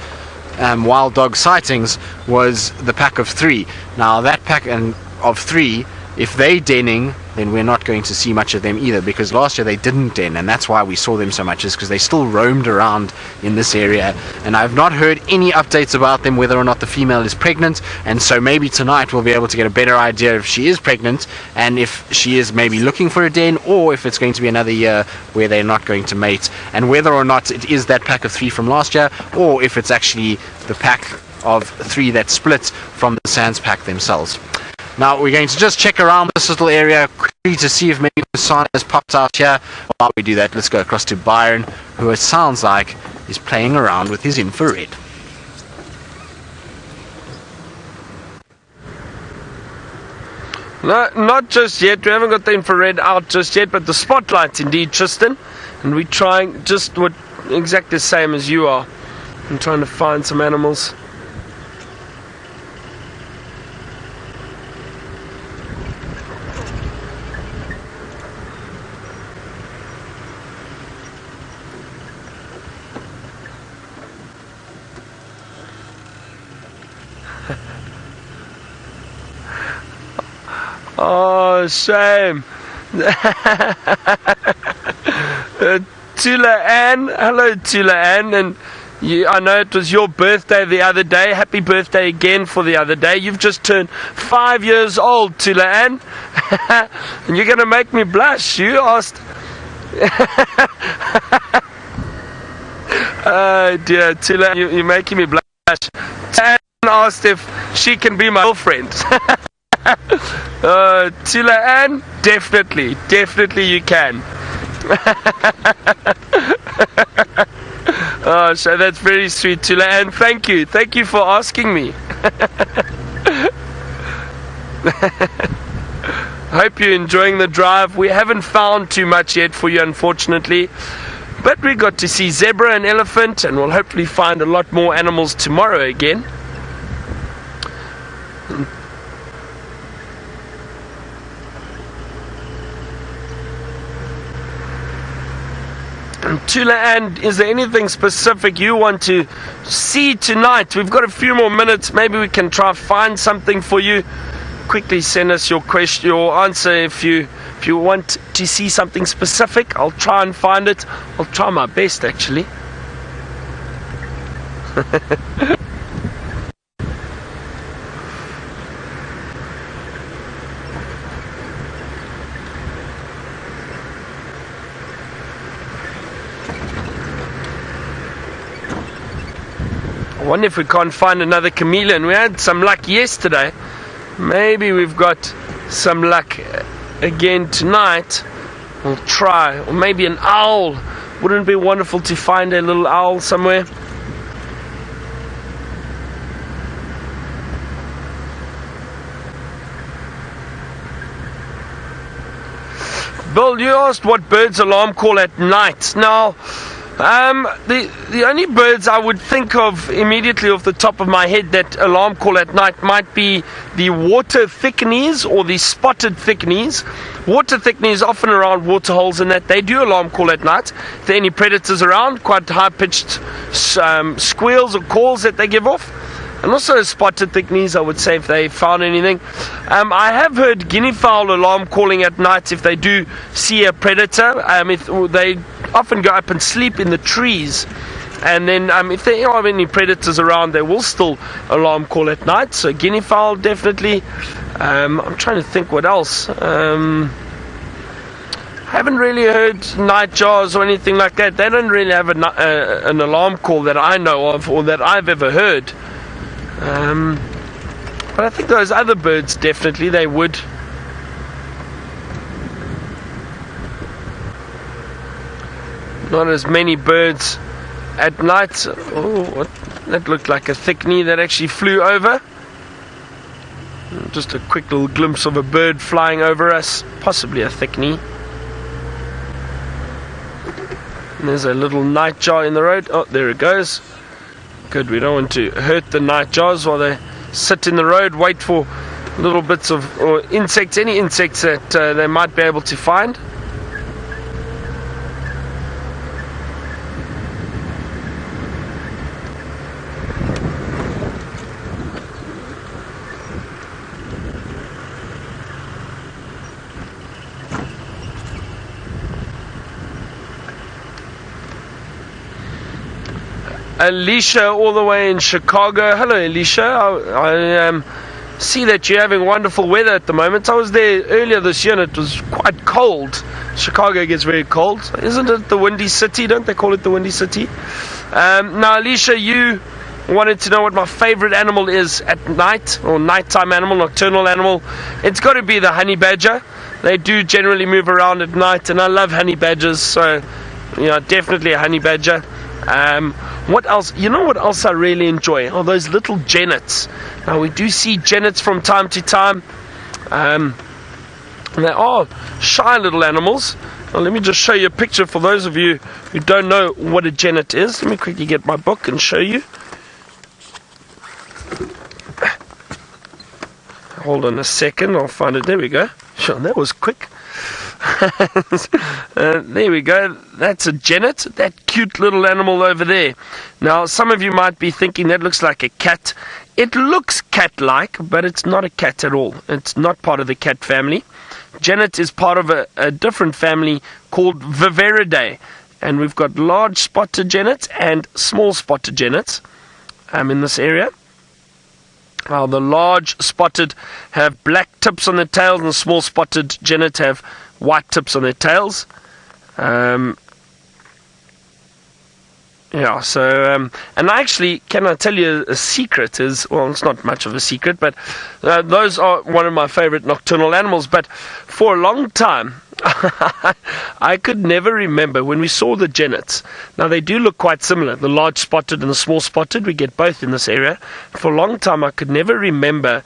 wild dog sightings was the pack of 3. Now that pack of 3, if they denning then we're not going to see much of them either, because last year they didn't den, and that's why we saw them so much, is because they still roamed around in this area. And I've not heard any updates about them, whether or not the female is pregnant, and so maybe tonight we'll be able to get a better idea if she is pregnant, and if she is maybe looking for a den, or if it's going to be another year where they're not going to mate, and whether or not it is that pack of 3 from last year, or if it's actually the pack of 3 that split from the Sands pack themselves. Now we're going to just check around this little area quickly to see if maybe Sana has popped out here. While we do that, let's go across to Byron, who it sounds like is playing around with his infrared. No, not just yet. We haven't got the infrared out just yet, but the spotlights indeed, Tristan. And we're trying just what exactly the same as you are. I'm trying to find some animals. Oh, shame. Tula Ann, hello Tula Ann, and I know it was your birthday the other day. Happy birthday again for the other day. You've just turned 5 years old, Tula Ann. And you're going to make me blush. You asked... Oh dear, Tula, you're making me blush. Ann asked if she can be my girlfriend. Tula Ann, definitely you can. Oh, so that's very sweet, Tula Ann. Thank you for asking me. Hope you're enjoying the drive. We haven't found too much yet for you, unfortunately, but we got to see zebra and elephant, and we'll hopefully find a lot more animals tomorrow again. Tula Ann, is there anything specific you want to see tonight? We've got a few more minutes. Maybe we can try find something for you. Quickly send us your question, your answer if you want to see something specific. I'll try and find it. I'll try my best, actually. I wonder if we can't find another chameleon. We had some luck yesterday. Maybe we've got some luck again tonight. We'll try. Or maybe an owl. Wouldn't it be wonderful to find a little owl somewhere? Bill, you asked what birds alarm call at night. Now, the only birds I would think of immediately off the top of my head that alarm call at night might be the water thickneys or the spotted thickneys. Water thickneys often around water holes, and that they do alarm call at night. If there are any predators around, quite high-pitched squeals or calls that they give off. And also spotted thickneys, I would say, if they found anything. I have heard guinea fowl alarm calling at night if they do see a predator. If they often go up and sleep in the trees, and then if there are any predators around, they will still alarm call at night. So guinea fowl, definitely. I'm trying to think what else. I haven't really heard nightjars or anything like that. They don't really have an alarm call that I know of or that I've ever heard. But I think those other birds, definitely they would. Not as many birds at night. Oh, that looked like a thickney that actually flew over. Just a quick little glimpse of a bird flying over us, possibly a thickney. And there's a little nightjar in the road. Oh, there it goes. Good, we don't want to hurt the nightjars while they sit in the road, wait for little bits of or insects, any insects that they might be able to find. Alicia, all the way in Chicago. Hello, Alicia. I see that you're having wonderful weather at the moment. I was there earlier this year and it was quite cold. Chicago gets very cold. Isn't it the Windy City? Don't they call it the Windy City? Now, Alicia, you wanted to know what my favorite animal is at night, or nighttime animal, nocturnal animal. It's got to be the honey badger. They do generally move around at night, and I love honey badgers, so definitely a honey badger. What else? You know what else I really enjoy? Oh, those little jennets. Now, we do see jennets from time to time. They are shy little animals. Now, let me just show you a picture for those of you who don't know what a jennet is. Let me quickly get my book and show you. Hold on a second, I'll find it. There we go. Sure, that was quick. There we go. That's a jennet, that cute little animal over there. Now, some of you might be thinking that looks like a cat. It looks cat-like, but it's not a cat at all. It's not part of the cat family. Jennet is part of a different family called Viveridae. And we've got large spotted jennets and small spotted jennets in this area. The large spotted have black tips on their tails, and the small spotted jennet have white tips on their tails. And actually, can I tell you a secret? Well, it's not much of a secret, but those are one of my favorite nocturnal animals. But for a long time, I could never remember when we saw the jennets. Now, they do look quite similar, the large spotted and the small spotted. We get both in this area. For a long time, I could never remember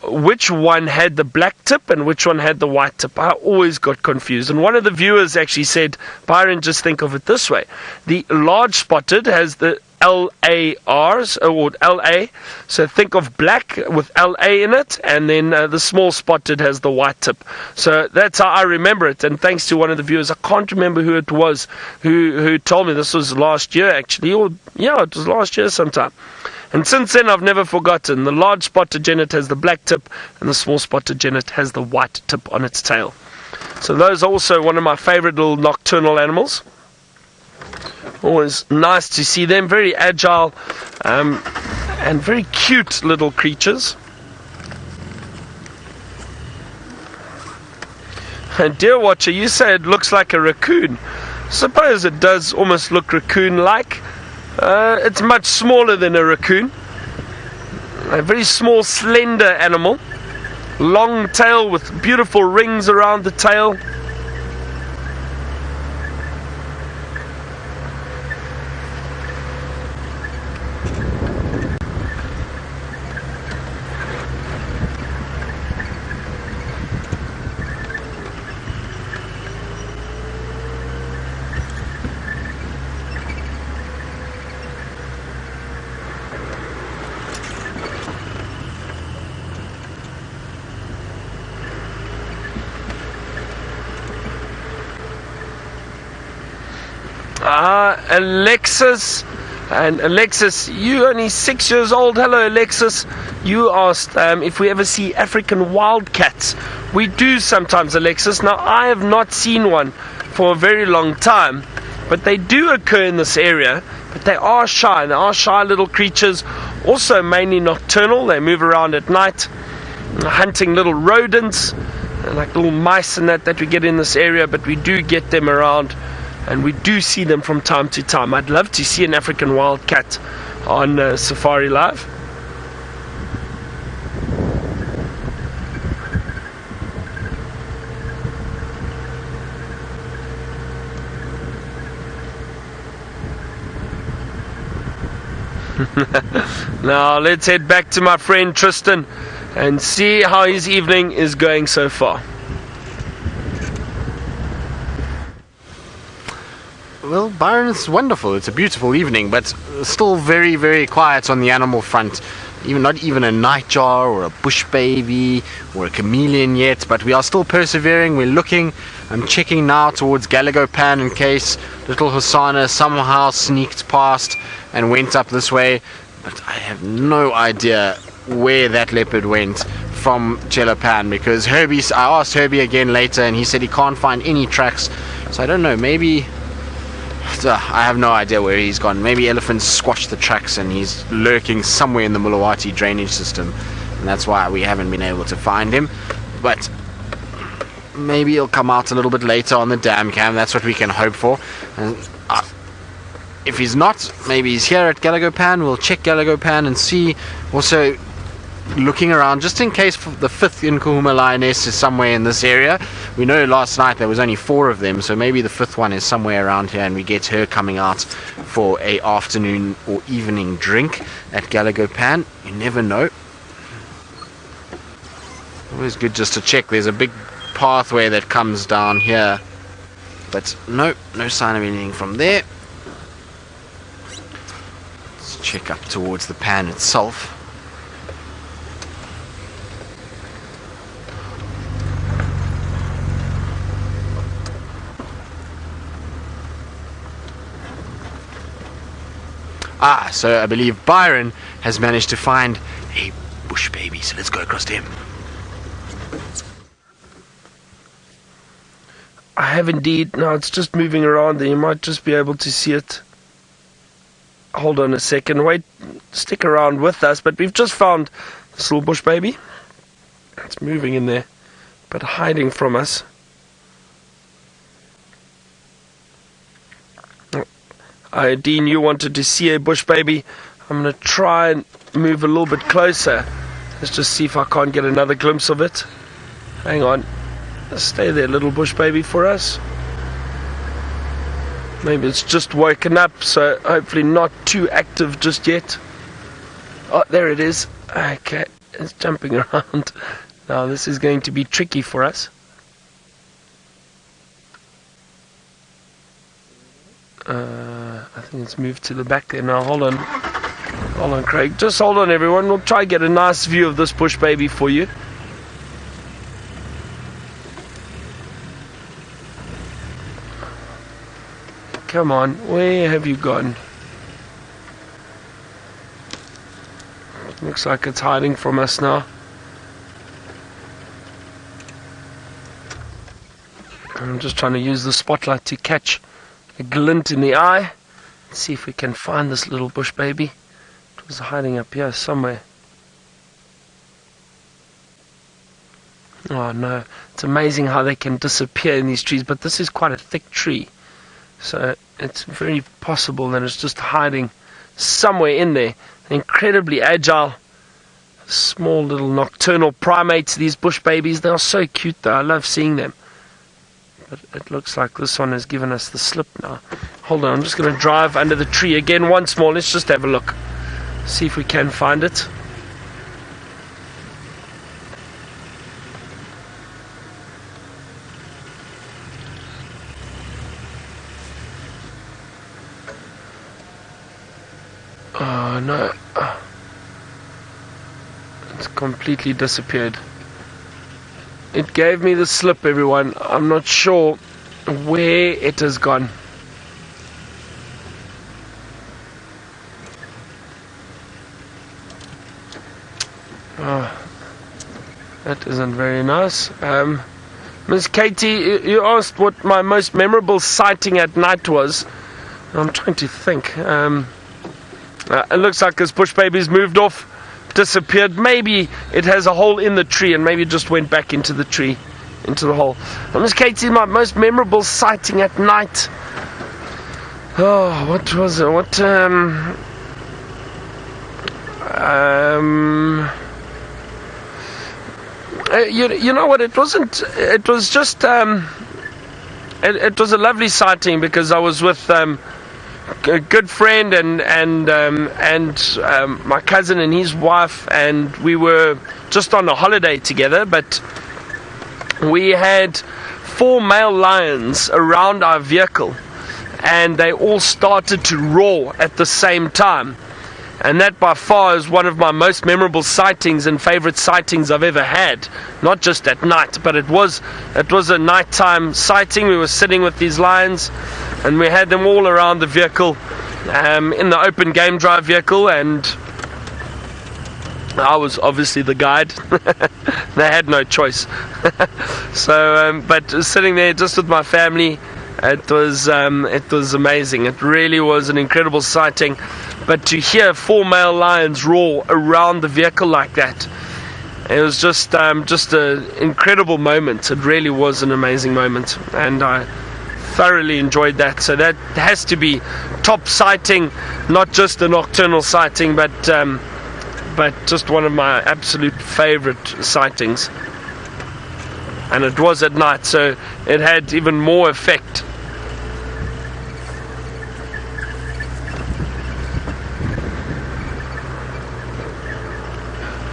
which one had the black tip and which one had the white tip. I always got confused. And one of the viewers actually said, Byron, just think of it this way. The large spotted has the LARs, or LA, so think of black with LA in it, and then the small spotted has the white tip. So that's how I remember it, and thanks to one of the viewers, I can't remember who it was who told me. This was last year actually, it was last year sometime. And since then I've never forgotten. The large spotted jennet has the black tip, and the small spotted jennet has the white tip on its tail. So those are also one of my favorite little nocturnal animals. Always nice to see them, very agile and very cute little creatures. And Deer Watcher, you say it looks like a raccoon. Suppose it does almost look raccoon-like. It's much smaller than a raccoon. A very small, slender animal. Long tail with beautiful rings around the tail. Alexis, and Alexis, you only 6 years old. Hello, Alexis. You asked if we ever see African wildcats. We do sometimes, Alexis. Now, I have not seen one for a very long time, but they do occur in this area. But they are shy. They are shy little creatures, also mainly nocturnal. They move around at night, hunting little rodents, like little mice and that we get in this area, but we do get them around. And we do see them from time to time. I'd love to see an African wildcat on Safari Live. Now let's head back to my friend Tristan and see how his evening is going so far. Well, Byron, it's wonderful. It's a beautiful evening, but still very, very quiet on the animal front. Not even a nightjar or a bushbaby or a chameleon yet, but we are still persevering. We're looking. I'm checking now towards Galagopan in case little Hosanna somehow sneaked past and went up this way, but I have no idea where that leopard went from Jelopan, because I asked Herbie again later and he said he can't find any tracks, so I don't know, maybe I have no idea where he's gone. Maybe elephants squashed the tracks and he's lurking somewhere in the Mulawati drainage system, and that's why we haven't been able to find him. But maybe he'll come out a little bit later on the dam cam. That's what we can hope for. And if he's not, maybe he's here at Galago Pan. We'll check Galago Pan and see. Also, looking around just in case the 5th Nkuhuma lioness is somewhere in this area. We know last night there was only 4 of them, so maybe the 5th one is somewhere around here and we get her coming out for a afternoon or evening drink at Galago Pan. You never know. Always good just to check. There's a big pathway that comes down here, but no sign of anything from there. Let's check up towards the pan itself. So I believe Byron has managed to find a bush baby, so let's go across to him. I have indeed. Now it's just moving around there. You might just be able to see it. Hold on a second. Wait, stick around with us. But we've just found this little bush baby. It's moving in there, but hiding from us. Dean, you wanted to see a bush baby. I'm going to try and move a little bit closer. Let's just see if I can't get another glimpse of it. Hang on. Stay there, little bush baby, for us. Maybe it's just woken up, so hopefully not too active just yet. Oh, there it is. Okay, it's jumping around. Now this is going to be tricky for us. I think it's moved to the back there now. Hold on, Craig. Just hold on, everyone. We'll try and get a nice view of this bush baby for you. Come on, where have you gone? Looks like it's hiding from us now. I'm just trying to use the spotlight to catch a glint in the eye. Let's see if we can find this little bush baby. It was hiding up here somewhere. Oh no, it's amazing how they can disappear in these trees, but this is quite a thick tree. So it's very possible that it's just hiding somewhere in there. Incredibly agile, small little nocturnal primates, these bush babies. They are so cute though, I love seeing them. But it looks like this one has given us the slip now. Hold on, I'm just going to drive under the tree again once more. Let's just have a look. See if we can find it. Oh no. It's completely disappeared. It gave me the slip, everyone. I'm not sure where it has gone. Oh, that isn't very nice. Miss Katie, you asked what my most memorable sighting at night was. I'm trying to think. It looks like this bush baby's moved off, disappeared. Maybe it has a hole in the tree and maybe it just went back into the tree, into the hole. Miss Katie, my most memorable sighting at night. Oh, what was it? You know what? It wasn't. It was just. It was a lovely sighting because I was with a good friend and my cousin and his wife, and we were just on a holiday together. But we had 4 male lions around our vehicle, and they all started to roar at the same time. And that by far is one of my most memorable sightings and favorite sightings I've ever had. Not just at night, but it was a nighttime sighting. We were sitting with these lions and we had them all around the vehicle, in the open game drive vehicle, and I was obviously the guide. They had no choice. So, but sitting there just with my family, It was amazing. It really was an incredible sighting. But to hear 4 male lions roar around the vehicle like that, it was just an incredible moment. It really was an amazing moment, and I thoroughly enjoyed that. So that has to be top sighting, not just a nocturnal sighting, but just one of my absolute favorite sightings. And it was at night, so it had even more effect.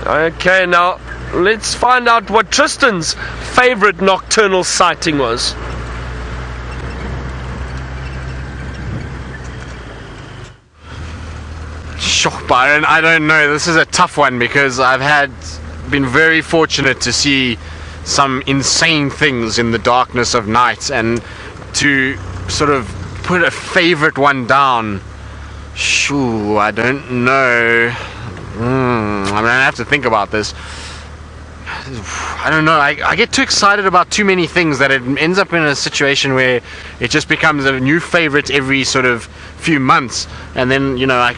Okay, now let's find out what Tristan's favorite nocturnal sighting was. Sure, Byron, I don't know. This is a tough one because I've been very fortunate to see some insane things in the darkness of night, and to sort of put a favorite one down, shoo, I don't know. I'm gonna have to think about this. I don't know. I get too excited about too many things that it ends up in a situation where it just becomes a new favorite every sort of few months, and then I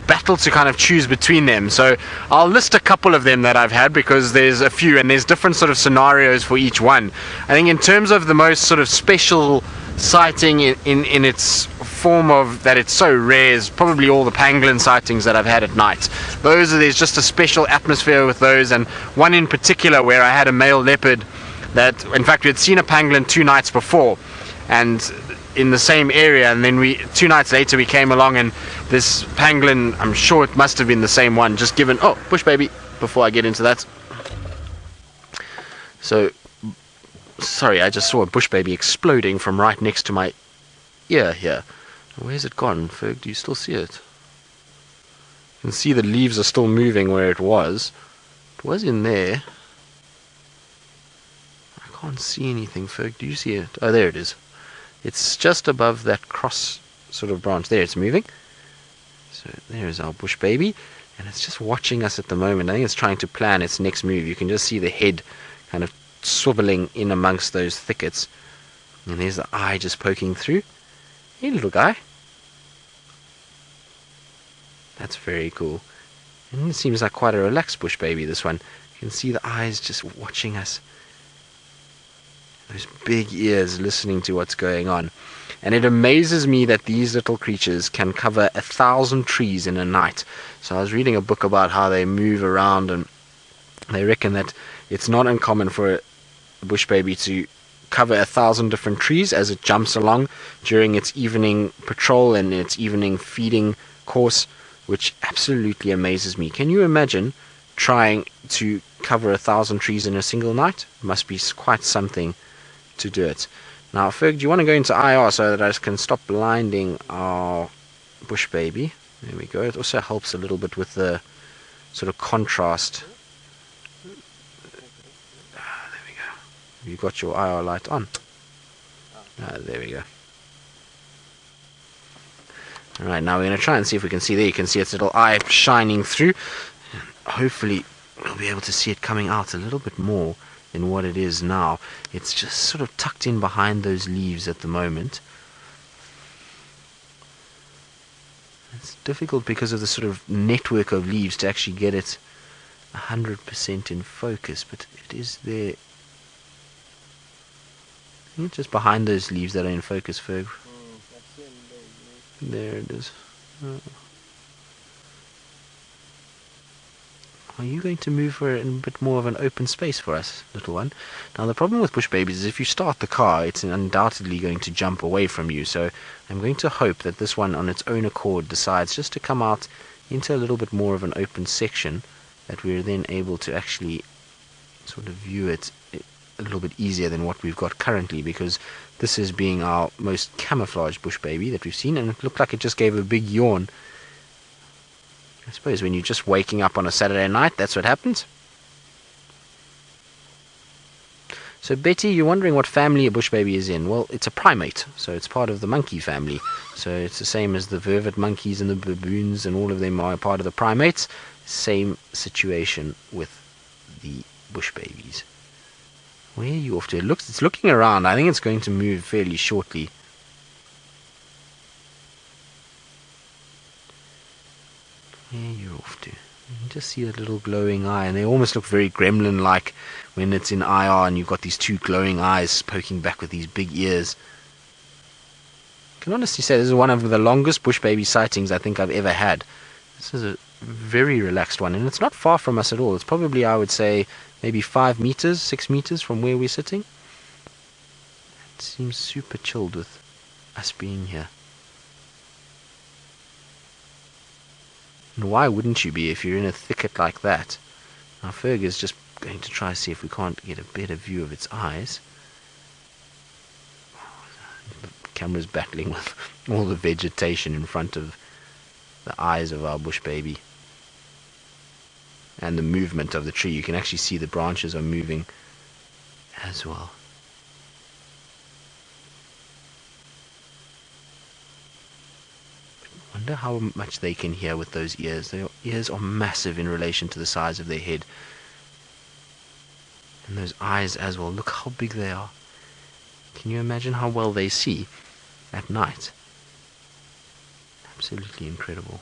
battle to kind of choose between them. So I'll list a couple of them that I've had, because there's a few and there's different sort of scenarios for each one. I think in terms of the most sort of special sighting in its form of that it's so rare is probably all the pangolin sightings that I've had at night. There's just a special atmosphere with those, and one in particular where I had a male leopard that, in fact, we had seen a pangolin 2 nights before, and in the same area, and then 2 nights later we came along, and this pangolin, I'm sure it must have been the same one, just given, bush baby, before I get into that. So sorry, I just saw a bush baby exploding from right next to my ear here. Where's it gone, Ferg? Do you still see it? You can see the leaves are still moving where it was. It was in there. I can't see anything, Ferg. Do you see it? Oh, there it is. It's just above that cross sort of branch. There, it's moving. So there's our bush baby, and it's just watching us at the moment. I think it's trying to plan its next move. You can just see the head kind of swiveling in amongst those thickets, and there's the eye just poking through. Hey, little guy. That's very cool. And it seems like quite a relaxed bush baby, this one. You can see the eyes just watching us. Those big ears listening to what's going on. And it amazes me that these little creatures can cover 1,000 trees in a night. So I was reading a book about how they move around, and they reckon that it's not uncommon for a bush baby to cover 1,000 different trees as it jumps along during its evening patrol and its evening feeding course, which absolutely amazes me. Can you imagine trying to cover 1,000 trees in a single night? It must be quite something to do it. Now, Ferg, do you want to go into IR so that I can stop blinding our bush baby? There we go. It also helps a little bit with the sort of contrast. There we go. Have you got your IR light on? There we go. Alright, now we're going to try and see if we can see there. You can see its little eye shining through. Hopefully we'll be able to see it coming out a little bit more than what it is now. It's just sort of tucked in behind those leaves at the moment. It's difficult because of the sort of network of leaves to actually get it 100% in focus, but it is there. It's just behind those leaves that are in focus, Ferg. There it is. Are you going to move for a bit more of an open space for us, little one? Now, the problem with bush babies is if you start the car, it's undoubtedly going to jump away from you. So I'm going to hope that this one on its own accord decides just to come out into a little bit more of an open section, that we're then able to actually sort of view it a little bit easier than what we've got currently, because this is being our most camouflaged bush baby that we've seen, and it looked like it just gave a big yawn. I suppose when you're just waking up on a Saturday night, that's what happens. So Betty, you're wondering what family a bush baby is in. Well, it's a primate, so it's part of the monkey family. So it's the same as the vervet monkeys and the baboons, and all of them are part of the primates. Same situation with the bush babies. Where are you off to? It's looking around. I think it's going to move fairly shortly. Where are you off to? You can just see a little glowing eye, and they almost look very gremlin-like when it's in IR and you've got these two glowing eyes poking back with these big ears. I can honestly say this is one of the longest bush baby sightings I think I've ever had. This is a very relaxed one, and it's not far from us at all. It's probably, I would say, maybe 5 meters, 6 meters from where we're sitting. It seems super chilled with us being here. And why wouldn't you be if you're in a thicket like that? Now Ferg is just going to try to see if we can't get a better view of its eyes. The camera's battling with all the vegetation in front of the eyes of our bush baby. And the movement of the tree. You can actually see the branches are moving as well. I wonder how much they can hear with those ears. Their ears are massive in relation to the size of their head. And those eyes as well. Look how big they are. Can you imagine how well they see at night? Absolutely incredible.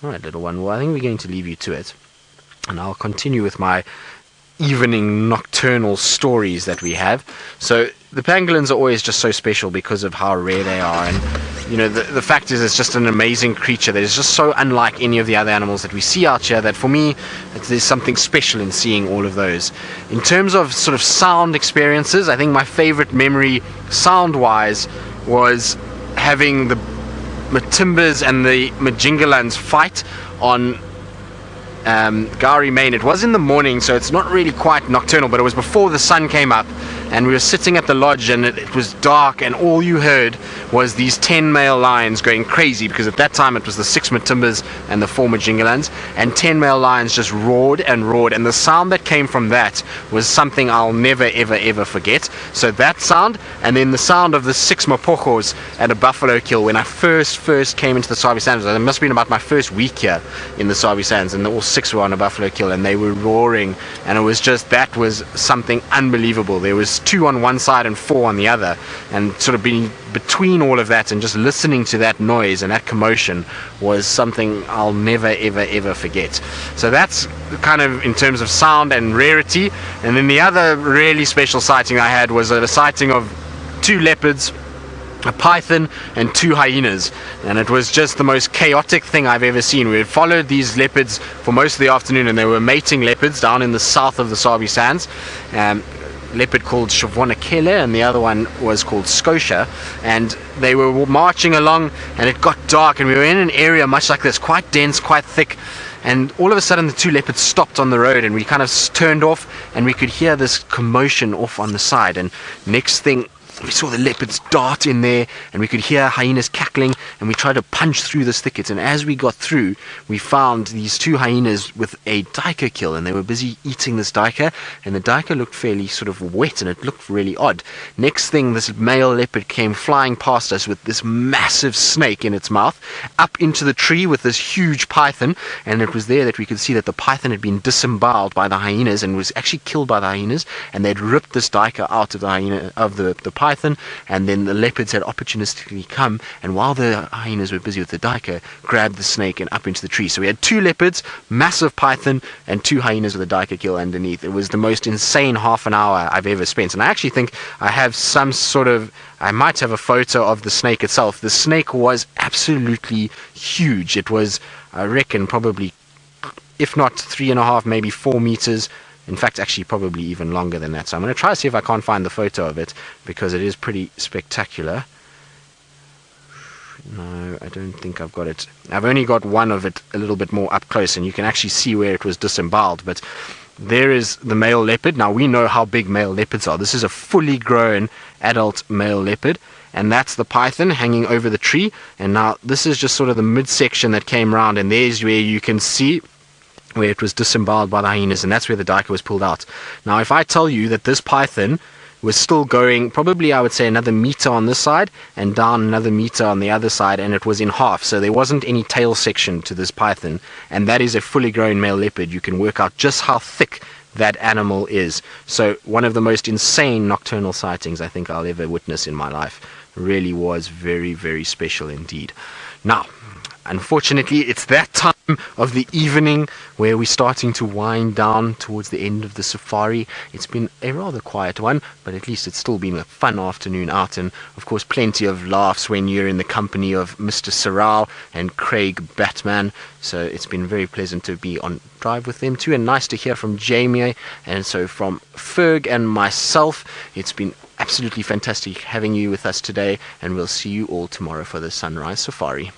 Alright, little one. Well, I think we're going to leave you to it. And I'll continue with my evening nocturnal stories that we have. So the pangolins are always just so special because of how rare they are, and you know, the fact is it's just an amazing creature that is just so unlike any of the other animals that we see out here that for me there's something special in seeing all of those. In terms of sort of sound experiences, I think my favorite memory sound wise was having the Matimbas and the Majingalans fight on Gowrie Main. It was in the morning, so it's not really quite nocturnal, but it was before the sun came up, and we were sitting at the lodge, and it was dark, and all you heard was these 10 male lions going crazy, because at that time it was the 6 Matimbas and the 4 Majingalans, and 10 male lions just roared and roared, and the sound that came from that was something I'll never ever ever forget. So that sound, and then the sound of the 6 Mapojos at a buffalo kill when I first came into the Sabi Sands. It must have been about my first week here in the Sabi Sands, and all 6 were on a buffalo kill, and they were roaring, and it was just, that was something unbelievable. There was 2 on one side and 4 on the other, and sort of being between all of that and just listening to that noise and that commotion was something I'll never ever ever forget. So that's kind of in terms of sound and rarity. And then the other really special sighting I had was a sighting of 2 leopards, a python, and 2 hyenas, and it was just the most chaotic thing I've ever seen. We had followed these leopards for most of the afternoon, and they were mating leopards down in the south of the Sabi Sands. Leopard called Shivonakele, and the other one was called Scotia, and they were marching along, and it got dark, and we were in an area much like this, quite dense, quite thick, and all of a sudden the 2 leopards stopped on the road, and we kind of turned off, and we could hear this commotion off on the side, and next thing we saw the leopards dart in there, and we could hear hyenas cackling, and we tried to punch through this thicket, and as we got through we found these 2 hyenas with a duiker kill, and they were busy eating this duiker, and the duiker looked fairly sort of wet, and it looked really odd. Next thing, this male leopard came flying past us with this massive snake in its mouth, up into the tree with this huge python, and it was there that we could see that the python had been disemboweled by the hyenas and was actually killed by the hyenas, and they'd ripped this duiker out of the hyena, of the python, and then the leopards had opportunistically come, and while the hyenas were busy with the duiker, grabbed the snake and up into the tree. So we had 2 leopards, massive python, and 2 hyenas with a duiker kill underneath. It was the most insane half an hour I've ever spent, and I actually think I have some sort of, I might have a photo of the snake itself. The snake was absolutely huge. It was, I reckon, probably, if not 3.5, maybe 4 meters. In fact, actually probably even longer than that. So I'm going to try to see if I can't find the photo of it, because it is pretty spectacular. No, I don't think I've got it. I've only got one of it a little bit more up close, and you can actually see where it was disemboweled. But there is the male leopard. Now, we know how big male leopards are. This is a fully grown adult male leopard, and that's the python hanging over the tree. And now this is just sort of the midsection that came round, and there's where you can see where it was disemboweled by the hyenas, and that's where the duiker was pulled out. Now, if I tell you that this python was still going, probably I would say another meter on this side and down another meter on the other side, and it was in half, so there wasn't any tail section to this python, and that is a fully grown male leopard, you can work out just how thick that animal is. So one of the most insane nocturnal sightings I think I'll ever witness in my life. Really was very, very special indeed. Now, Unfortunately, it's that time of the evening where we're starting to wind down towards the end of the safari. It's been a rather quiet one, but at least it's still been a fun afternoon out, and of course plenty of laughs when you're in the company of Mr. Sorrel and Craig Batman. So it's been very pleasant to be on drive with them too, and nice to hear from Jamie. And so from Ferg and myself, it's been absolutely fantastic having you with us today, and we'll see you all tomorrow for the sunrise safari.